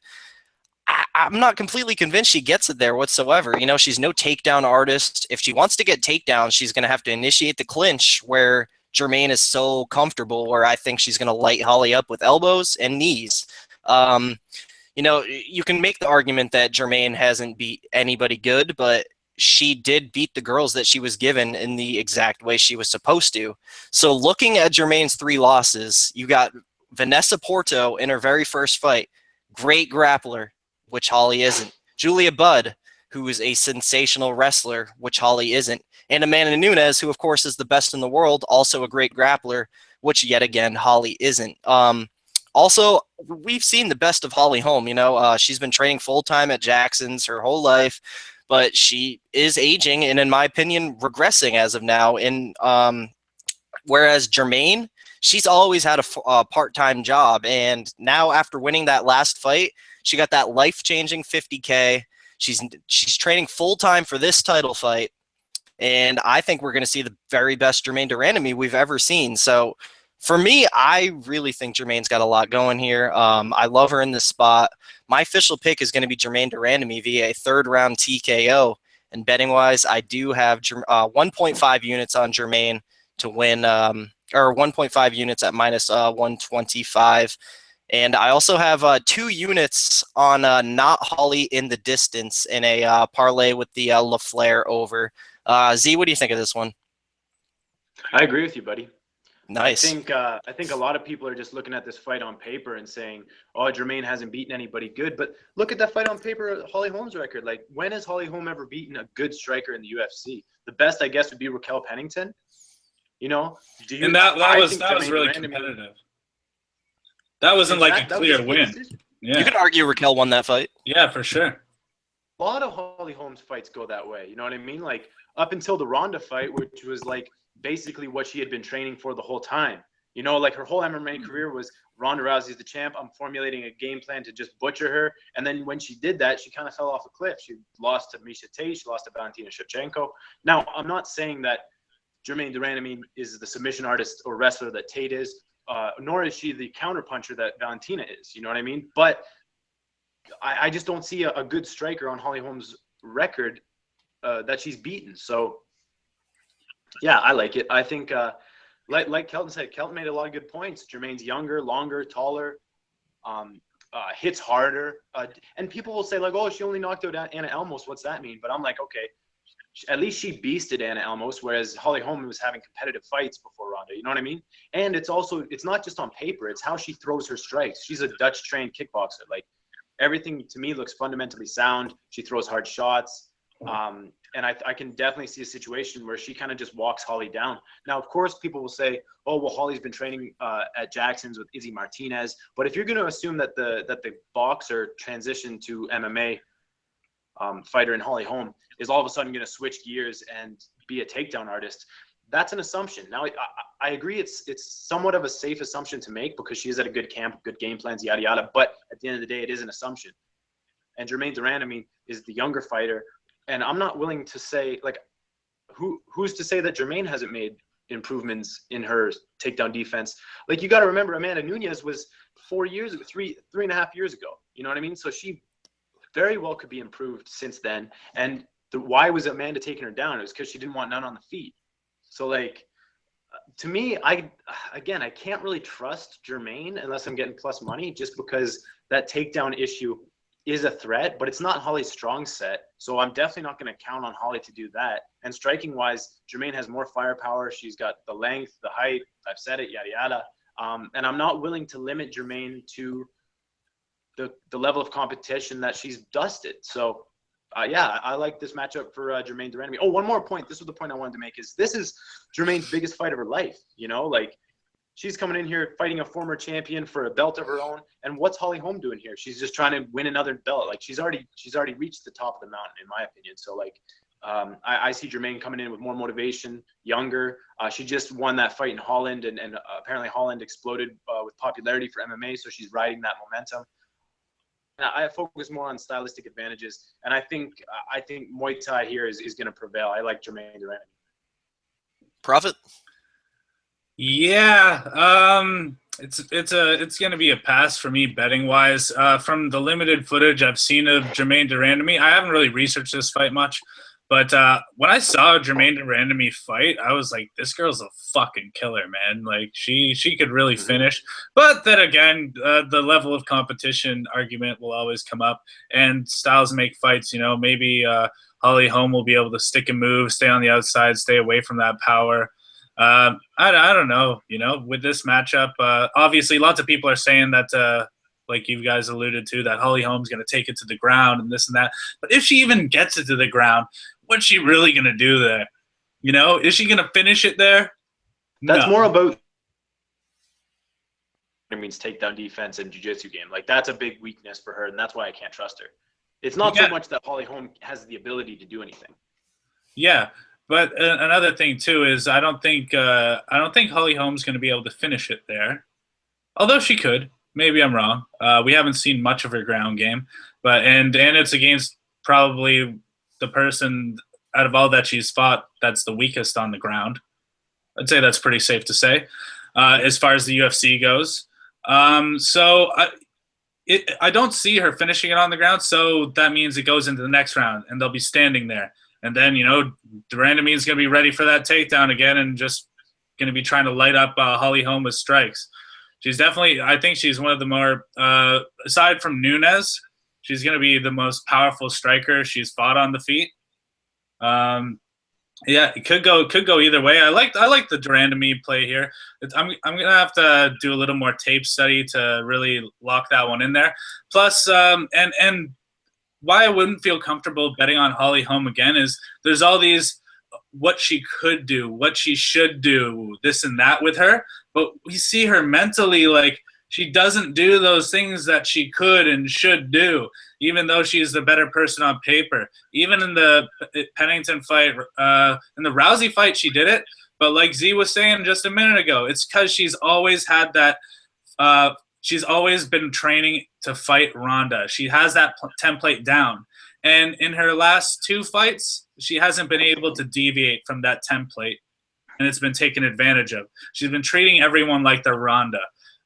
I'm not completely convinced she gets it there whatsoever. You know, she's no takedown artist. If she wants to get takedowns, she's going to have to initiate the clinch where Germaine is so comfortable where I think she's going to light Holly up with elbows and knees. You know, you can make the argument that Germaine hasn't beat anybody good, but she did beat the girls that she was given in the exact way she was supposed to. So looking at Germaine's 3 losses, you got Vanessa Porto in her very first fight, great grappler, which Holly isn't. Julia Budd, who is a sensational wrestler, which Holly isn't. And Amanda Nunes, who of course is the best in the world, also a great grappler, which yet again Holly isn't. Also, we've seen the best of Holly Holm. You know, she's been training full-time at Jackson's her whole life, but she is aging and, in my opinion, regressing as of now. And whereas Germaine, she's always had a part-time job, and now after winning that last fight, she got that life-changing 50K. She's training full-time for this title fight, and I think we're going to see the very best Germaine de Randamie we've ever seen. So for me, I really think Germaine's got a lot going here. I love her in this spot. My official pick is going to be Germaine de Randamie via a 3rd-round TKO. And betting-wise, I do have 1.5 units on Germaine to win, or 1.5 units at minus 125. And I also have 2 units on not Holly in the distance in a parlay with the LaFlare over. Z, what do you think of this one? I agree with you, buddy. Nice. I think a lot of people are just looking at this fight on paper and saying, "Oh, Germaine hasn't beaten anybody good." But look at that fight on paper, Holly Holm's record. Like, when has Holly Holm ever beaten a good striker in the UFC? The best, I guess, would be Raquel Pennington. You know, and that was really competitive. That wasn't like a clear win. Yeah. You could argue Raquel won that fight. Yeah, for sure. A lot of Holly Holm's fights go that way. You know what I mean? Like, up until the Ronda fight, which was like basically what she had been training for the whole time. You know, like her whole MMA career was Ronda Rousey's the champ. I'm formulating a game plan to just butcher her. And then when she did that, she kind of fell off a cliff. She lost to Miesha Tate. She lost to Valentina Shevchenko. Now, I'm not saying that Germaine de Randamie is the submission artist or wrestler that Tate is, nor is she the counterpuncher that Valentina is. You know what I mean? But I just don't see a good striker on Holly Holm's record that she's beaten. So, yeah, I like it. I think, like Kelton said, Kelton made a lot of good points. Germaine's younger, longer, taller, hits harder. And people will say, like, oh, she only knocked out Anna Elmos. What's that mean? But I'm like, okay, at least she beasted Anna Elmos, whereas Holly Holm was having competitive fights before Ronda. You know what I mean? And it's not just on paper. It's how she throws her strikes. She's a Dutch-trained kickboxer. Like, everything to me looks fundamentally sound. She throws hard shots. And I can definitely see a situation where she kind of just walks Holly down. Now, of course, people will say, oh, well, Holly's been training at Jackson's with Izzy Martinez. But if you're going to assume that the boxer transitioned to MMA fighter in Holly Holm is all of a sudden going to switch gears and be a takedown artist, that's an assumption. Now, I agree it's somewhat of a safe assumption to make because she is at a good camp, good game plans, yada, yada. But at the end of the day, it is an assumption. And Germaine de Randamie is the younger fighter. And I'm not willing to say, like, who's to say that Germaine hasn't made improvements in her takedown defense? Like, you got to remember, Amanda Nunes was 4 years ago, three and a half years ago. You know what I mean? So she very well could be improved since then. And why was Amanda taking her down? It was because she didn't want none on the feet. So, like, to me, I can't really trust Germaine unless I'm getting plus money, just because that takedown issue is a threat, but it's not Holly's strong set. So I'm definitely not going to count on Holly to do that. And striking wise, Germaine has more firepower. She's got the length, the height. I've said it, yada, yada. And I'm not willing to limit Germaine to the level of competition that she's dusted. So yeah, I like this matchup for Germaine de Randamie. Oh, one more point. This was the point I wanted to make is this is Germaine's biggest fight of her life. You know, like, she's coming in here fighting a former champion for a belt of her own. And what's Holly Holm doing here? She's just trying to win another belt. Like, she's already reached the top of the mountain, in my opinion. So, like, I see Germaine coming in with more motivation, younger. She just won that fight in Holland, and apparently Holland exploded with popularity for MMA. So she's riding that momentum. And I focus more on stylistic advantages. And I think Muay Thai here is going to prevail. I like Germaine de Randamie. Prophet? Yeah, It's going to be a pass for me betting wise. From the limited footage I've seen of Germaine de Randamie, I haven't really researched this fight much, but when I saw Germaine de Randamie fight, I was like, this girl's a fucking killer, man. Like she could really finish. But then again, the level of competition argument will always come up, and styles make fights. You know, maybe Holm will be able to stick and move, stay on the outside, stay away from that power. I don't know, you know, with this matchup, obviously lots of people are saying that, like you guys alluded to, that Holm's going to take it to the ground and this and that. But if she even gets it to the ground, what's she really going to do there? You know, is she going to finish it there? That's No. more about takedown defense and jiu-jitsu game. Like, that's a big weakness for her, and that's why I can't trust her. It's not so much that Holm has the ability to do anything. Yeah. But another thing too is I don't think Holm's going to be able to finish it there, although she could. Maybe I'm wrong. We haven't seen much of her ground game, but and it's against probably the person out of all that she's fought that's the weakest on the ground. I'd say that's pretty safe to say, as far as the UFC goes. So I don't see her finishing it on the ground. So that means it goes into the next round, and they'll be standing there. And then, you know, de Randamie is going to be ready for that takedown again and just going to be trying to light up Holm with strikes. She's definitely – I think she's one of the more aside from Nunes, she's going to be the most powerful striker she's fought on the feet. Yeah, it could go either way. I like the de Randamie play here. I'm going to have to do a little more tape study to really lock that one in there. Plus, and why I wouldn't feel comfortable betting on Holm again is there's all these what she could do, what she should do, this and that with her. But we see her mentally, like, she doesn't do those things that she could and should do, even though she's the better person on paper. Even in the Pennington fight, in the Rousey fight, she did it. But like Z was saying just a minute ago, it's because she's always had that she's always been training to fight Ronda. She has that template down. And in her last two fights, she hasn't been able to deviate from that template, and it's been taken advantage of. She's been treating everyone like they're Ronda.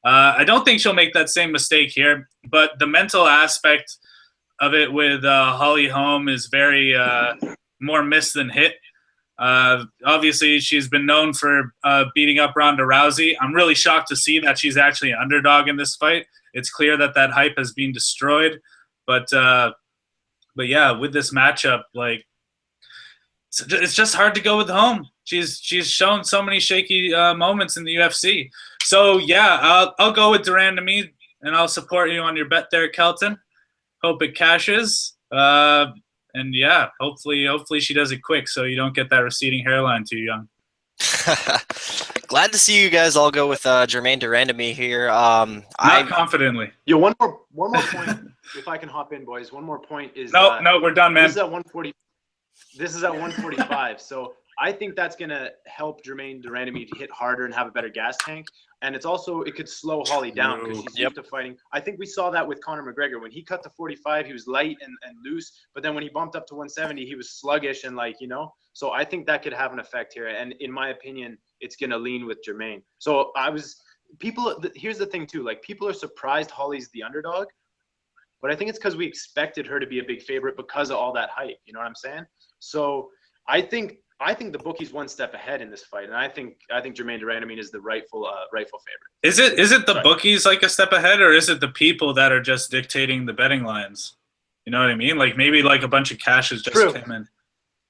I don't think she'll make that same mistake here, but the mental aspect of it with Holm is very more miss than hit. Obviously, she's been known for beating up Ronda Rousey. I'm really shocked to see that she's actually an underdog in this fight. It's clear that hype has been destroyed. But yeah, with this matchup, like, it's just hard to go with Holm. She's shown so many shaky moments in the UFC. So yeah, I'll go with de Randamie, and I'll support you on your bet there, Kelton. Hope it cashes. And yeah, hopefully she does it quick so you don't get that receding hairline too young. Glad to see you guys all go with Germaine de Randamie here. Not confidently. Yo, one more point, if I can hop in, boys. One more point is no, we're done, man. This is at 140. This is at 145. So I think that's gonna help Germaine de Randamie to hit harder and have a better gas tank. And it could slow Holly down because she's used to fighting. I think we saw that with Conor McGregor. When he cut to 45, he was light and loose. But then when he bumped up to 170, he was sluggish and, like, you know. So I think that could have an effect here. And in my opinion, it's going to lean with Germaine. So here's the thing too. Like, people are surprised Holly's the underdog. But I think it's because we expected her to be a big favorite because of all that hype. You know what I'm saying? So I think the bookie's one step ahead in this fight, and I think Germaine de Randamie is the rightful favorite. Is it the bookies like a step ahead, or is it the people that are just dictating the betting lines? You know what I mean? Like, maybe like a bunch of cashes just came in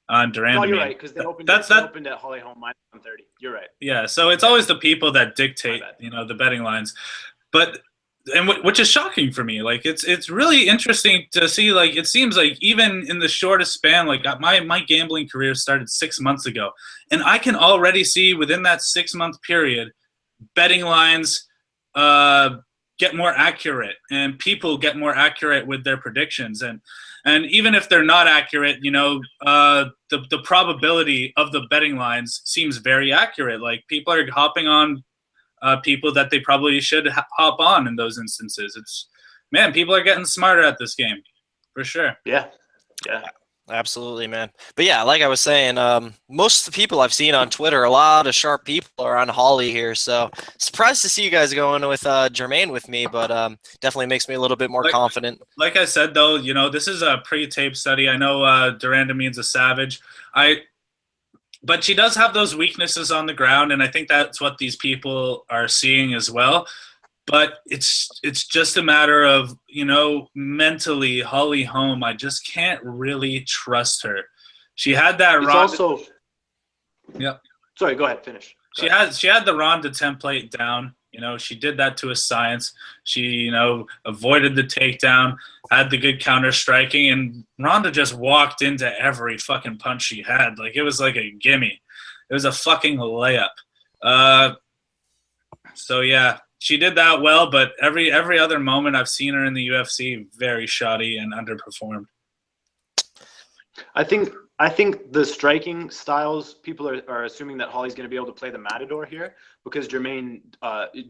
on de Randamie. No, you're right, because they opened at Holm minus 130. You're right. Yeah, so it's always the people that dictate, you know, the betting lines, which is shocking for me. Like, it's really interesting to see. Like, it seems like even in the shortest span, like my gambling career started 6 months ago, and I can already see within that 6 month period, betting lines get more accurate, and people get more accurate with their predictions, and even if they're not accurate, you know, the probability of the betting lines seems very accurate. Like, people are hopping on people that they probably should hop on in those instances. People are getting smarter at this game, for sure. Yeah. Absolutely, man. But yeah, like I was saying, most of the people I've seen on Twitter, a lot of sharp people are on Holly here. So surprised to see you guys going with Germaine with me, but definitely makes me a little bit more confident. Like I said, though, you know, this is a pre-tape study. I know Randamie's a savage. But she does have those weaknesses on the ground, and I think that's what these people are seeing as well. But it's just a matter of, you know, mentally, Holly Holm, I just can't really trust her. She had that also. Yep. Sorry, go ahead, finish. She had the Ronda template down. You know, she did that to a science. She, you know, avoided the takedown, had the good counter striking, and Ronda just walked into every fucking punch she had. Like, it was like a gimme. It was a fucking layup. So yeah, she did that well, but every other moment I've seen her in the UFC, very shoddy and underperformed. I think the striking styles, people are assuming that Holly's going to be able to play the Matador here because Germaine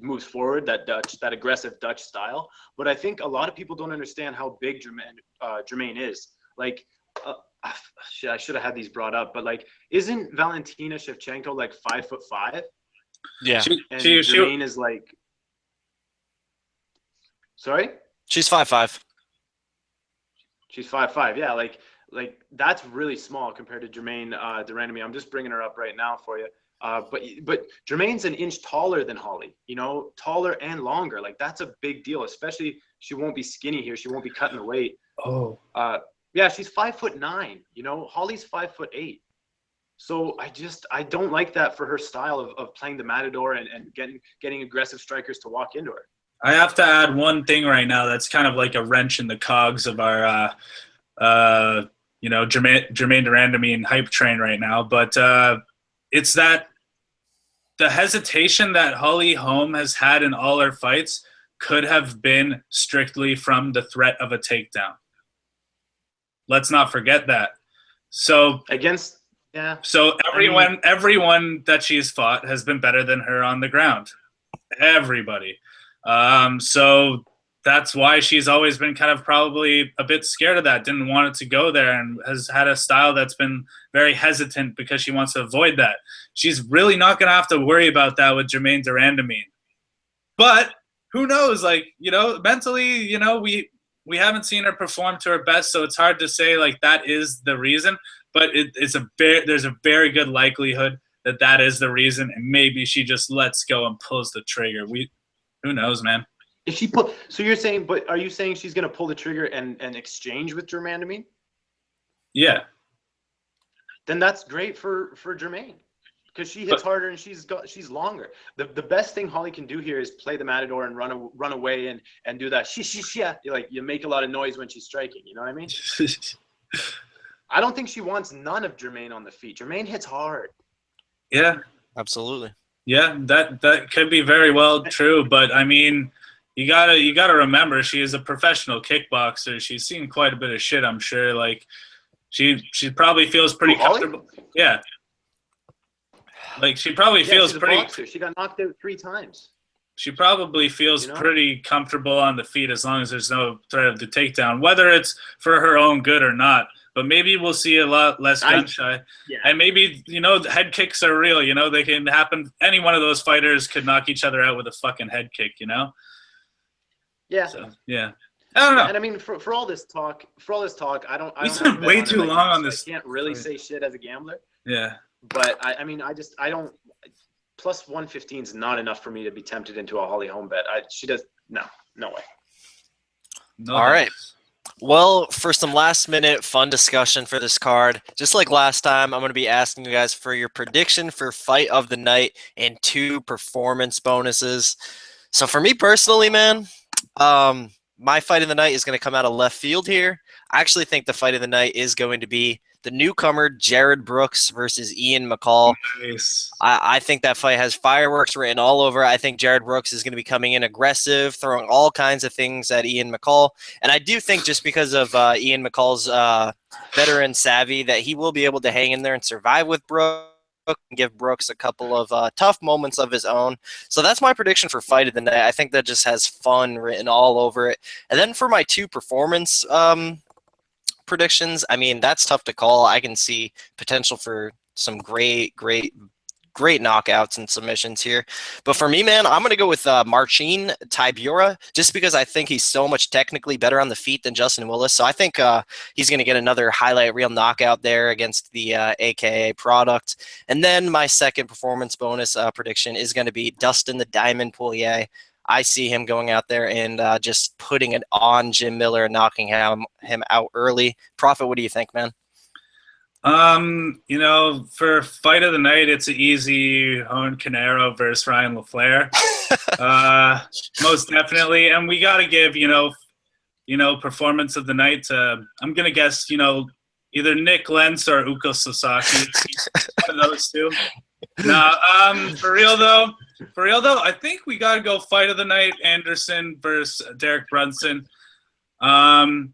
moves forward, that aggressive Dutch style. But I think a lot of people don't understand how big Germaine is. Like, shit, I should have had these brought up, but like, isn't Valentina Shevchenko like 5'5"? Yeah. And Germaine is like, sorry? She's 5'5". She's 5'5". Yeah, like that's really small compared to Germaine Randamie. I'm just bringing her up right now for you. But Germaine's an inch taller than Holly, you know, taller and longer. Like, that's a big deal, especially she won't be skinny here. She won't be cutting the weight. Oh. Yeah, she's 5'9". You know, Holly's 5'8". So I don't like that for her style of playing the Matador and getting aggressive strikers to walk into her. I have to add one thing right now that's kind of like a wrench in the cogs of our you know, Germaine Randamie and hype train right now, but it's that the hesitation that Holly Holm has had in all her fights could have been strictly from the threat of a takedown. Let's not forget that. So everyone that she's fought has been better than her on the ground. Everybody. So that's why she's always been kind of probably a bit scared of that, didn't want it to go there, and has had a style that's been very hesitant because she wants to avoid that. She's really not going to have to worry about that with Germaine Randamie. But who knows? Like, you know, mentally, you know, we haven't seen her perform to her best, so it's hard to say like that is the reason. But there's a very good likelihood that is the reason, and maybe she just lets go and pulls the trigger. Who knows, man? If she are you saying she's gonna pull the trigger and exchange with Randamie? Yeah. Then that's great for Germaine, because she hits harder and she's longer. The best thing Holly can do here is play the Matador and run away and do that you make a lot of noise when she's striking. You know what I mean? I don't think she wants none of Germaine on the feet. Germaine hits hard. Yeah, absolutely. Yeah, that could be very well true, but I mean, you gotta remember she is a professional kickboxer. She's seen quite a bit of shit, I'm sure. Like, she probably feels pretty comfortable. Yeah. Like, she probably feels she's pretty. A boxer. She got knocked out 3 times. She probably feels pretty comfortable on the feet as long as there's no threat of the takedown, whether it's for her own good or not. But maybe we'll see a lot less gun shy. Yeah. And maybe, you know, head kicks are real. You know, they can happen. Any one of those fighters could knock each other out with a fucking head kick, you know? Yeah. So, yeah. I don't know. And I mean, for all this talk, I don't. We spent way too long on this. I can't really say shit as a gambler. Yeah. But I mean, I don't. Plus 115 is not enough for me to be tempted into a Holly Holm bet. No way. No. All right. Well, for some last-minute fun discussion for this card, just like last time, I'm going to be asking you guys for your prediction for fight of the night and 2 performance bonuses. So for me personally, man, my fight of the night is going to come out of left field here. I actually think the fight of the night is going to be the newcomer Jared Brooks versus Ian McCall. Nice. I think that fight has fireworks written all over. I think Jared Brooks is going to be coming in aggressive, throwing all kinds of things at Ian McCall. And I do think just because of Ian McCall's veteran savvy that he will be able to hang in there and survive with Brooks and give Brooks a couple of tough moments of his own. So that's my prediction for fight of the night. I think that just has fun written all over it. And then for my 2 performance predictions, I mean, that's tough to call. I can see potential for some great knockouts and submissions here. But for me, man, I'm going to go with Marcin Tybura, just because I think he's so much technically better on the feet than Justin Willis. So I think he's going to get another highlight reel knockout there against the AKA product. And then my second performance bonus prediction is going to be Dustin the Diamond Poirier. I see him going out there and just putting it on Jim Miller and knocking him out early. Prophet, what do you think, man? You know, for fight of the night, it's an easy Carneiro versus Ryan LaFlare. Most definitely. And we got to give, you know, performance of the night to, I'm going to guess, you know, either Nick Lentz or Ulka Sasaki. One of those two. For real though, I think we got to go fight of the night, Anderson versus Derek Brunson. And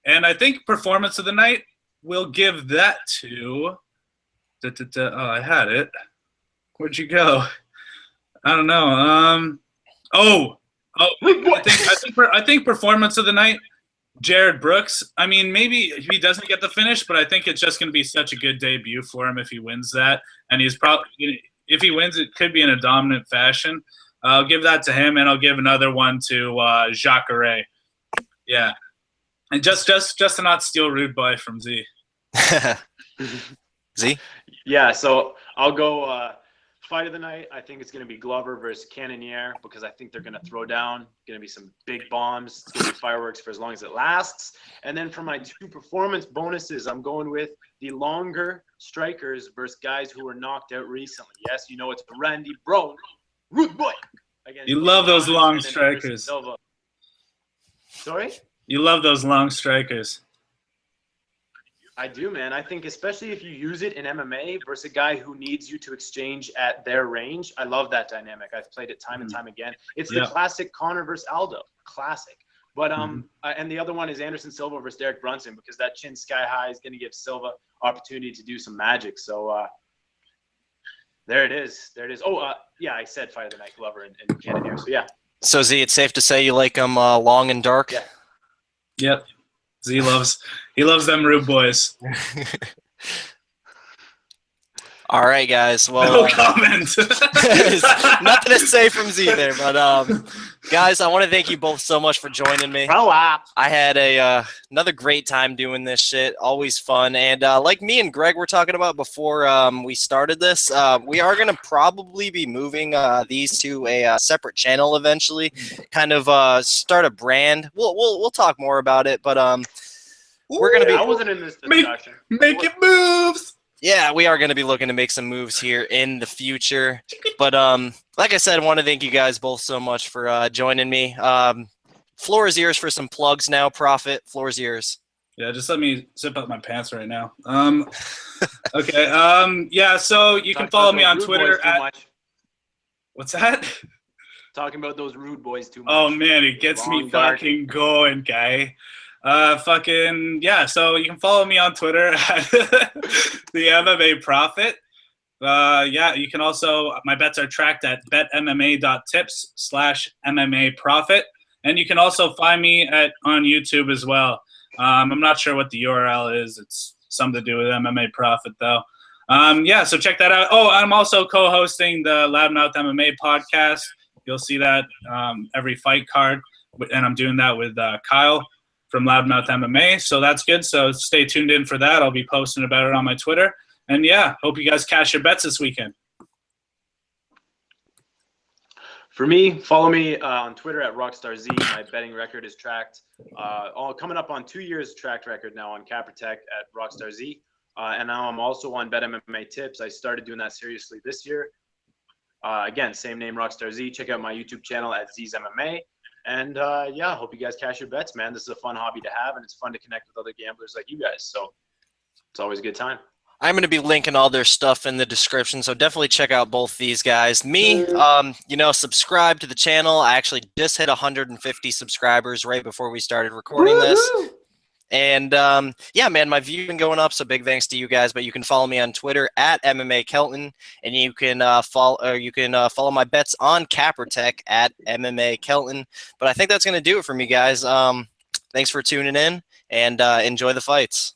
I think performance of the night, we'll give that to oh, I had it. Where'd you go? I don't know. I think performance of the night, Jared Brooks. I mean, maybe he doesn't get the finish, but I think it's just going to be such a good debut for him if he wins that. And he's probably, if he wins, it could be in a dominant fashion. I'll give that to him, and I'll give another one to Jacare. Yeah. And just to not steal Rude Boy from Z. Z? Yeah, so I'll go fight of the night. I think it's going to be Glover versus Cannonier, because I think they're going to throw down. Going to be some big bombs. It's going to be fireworks for as long as it lasts. And then for my two performance bonuses, I'm going with the longer strikers versus guys who were knocked out recently. Yes, you know it's Randy Bro, Rude Boy. You love those long strikers. Silva. Sorry? You love those long strikers. I do, man. I think especially if you use it in MMA versus a guy who needs you to exchange at their range. I love that dynamic. I've played it time and time again. It's the classic Conor versus Aldo. Classic. But and the other one is Anderson Silva versus Derek Brunson, because that chin sky high is going to give Silva opportunity to do some magic. So there it is. There it is. Oh, yeah, I said fight of the night, Glover and Cannonier. So yeah. So Z, it's safe to say you like them long and dark? Yeah. Yep. Z loves them Rude Boys. All right, guys. Well, no comment. Nothing to say from Z there, but guys, I want to thank you both so much for joining me. I had another great time doing this shit. Always fun, and like me and Greg were talking about before we started this, we are gonna probably be moving these to a separate channel eventually. Kind of start a brand. We'll talk more about it, but we're gonna be. I wasn't in this discussion. Make it moves. Yeah, we are going to be looking to make some moves here in the future. But like I said, I want to thank you guys both so much for joining me. Floor is yours for some plugs now, Prophet. Floor is yours. Yeah, just let me zip up my pants right now. Okay. Yeah, so you can follow me on Twitter at... What's that? Talking about those rude boys too much. Oh, man, it gets me fucking going, guy. Yeah, so you can follow me on Twitter at TheMMAProphet. Yeah, you can also, my bets are tracked at betmma.tips/MMAProphet. And you can also find me on YouTube as well. I'm not sure what the URL is. It's something to do with MMA Prophet, though. Yeah, so check that out. Oh, I'm also co-hosting the Loudmouth MMA podcast. You'll see that every fight card. And I'm doing that with Kyle from Loudmouth MMA, so that's good. So stay tuned in for that. I'll be posting about it on my Twitter. And yeah, hope you guys cash your bets this weekend. For me, follow me on Twitter at Rockstarzee. My betting record is tracked. All coming up on 2 years track record now on Caprotech at Rockstarzee. And now I'm also on BetMMA Tips. I started doing that seriously this year. Again, same name, Rockstarzee. Check out my YouTube channel at ZZMMA. And yeah, hope you guys cash your bets, man. This is a fun hobby to have, and it's fun to connect with other gamblers like you guys. So it's always a good time. I'm going to be linking all their stuff in the description, so definitely check out both these guys. Me, you know, subscribe to the channel. I actually just hit 150 subscribers right before we started recording this. And yeah, man, my views been going up, so big thanks to you guys. But you can follow me on Twitter at MMA Kelton, and you can follow my bets on Caprotech at MMA Kelton. But I think that's gonna do it for me, guys. Thanks for tuning in, and enjoy the fights.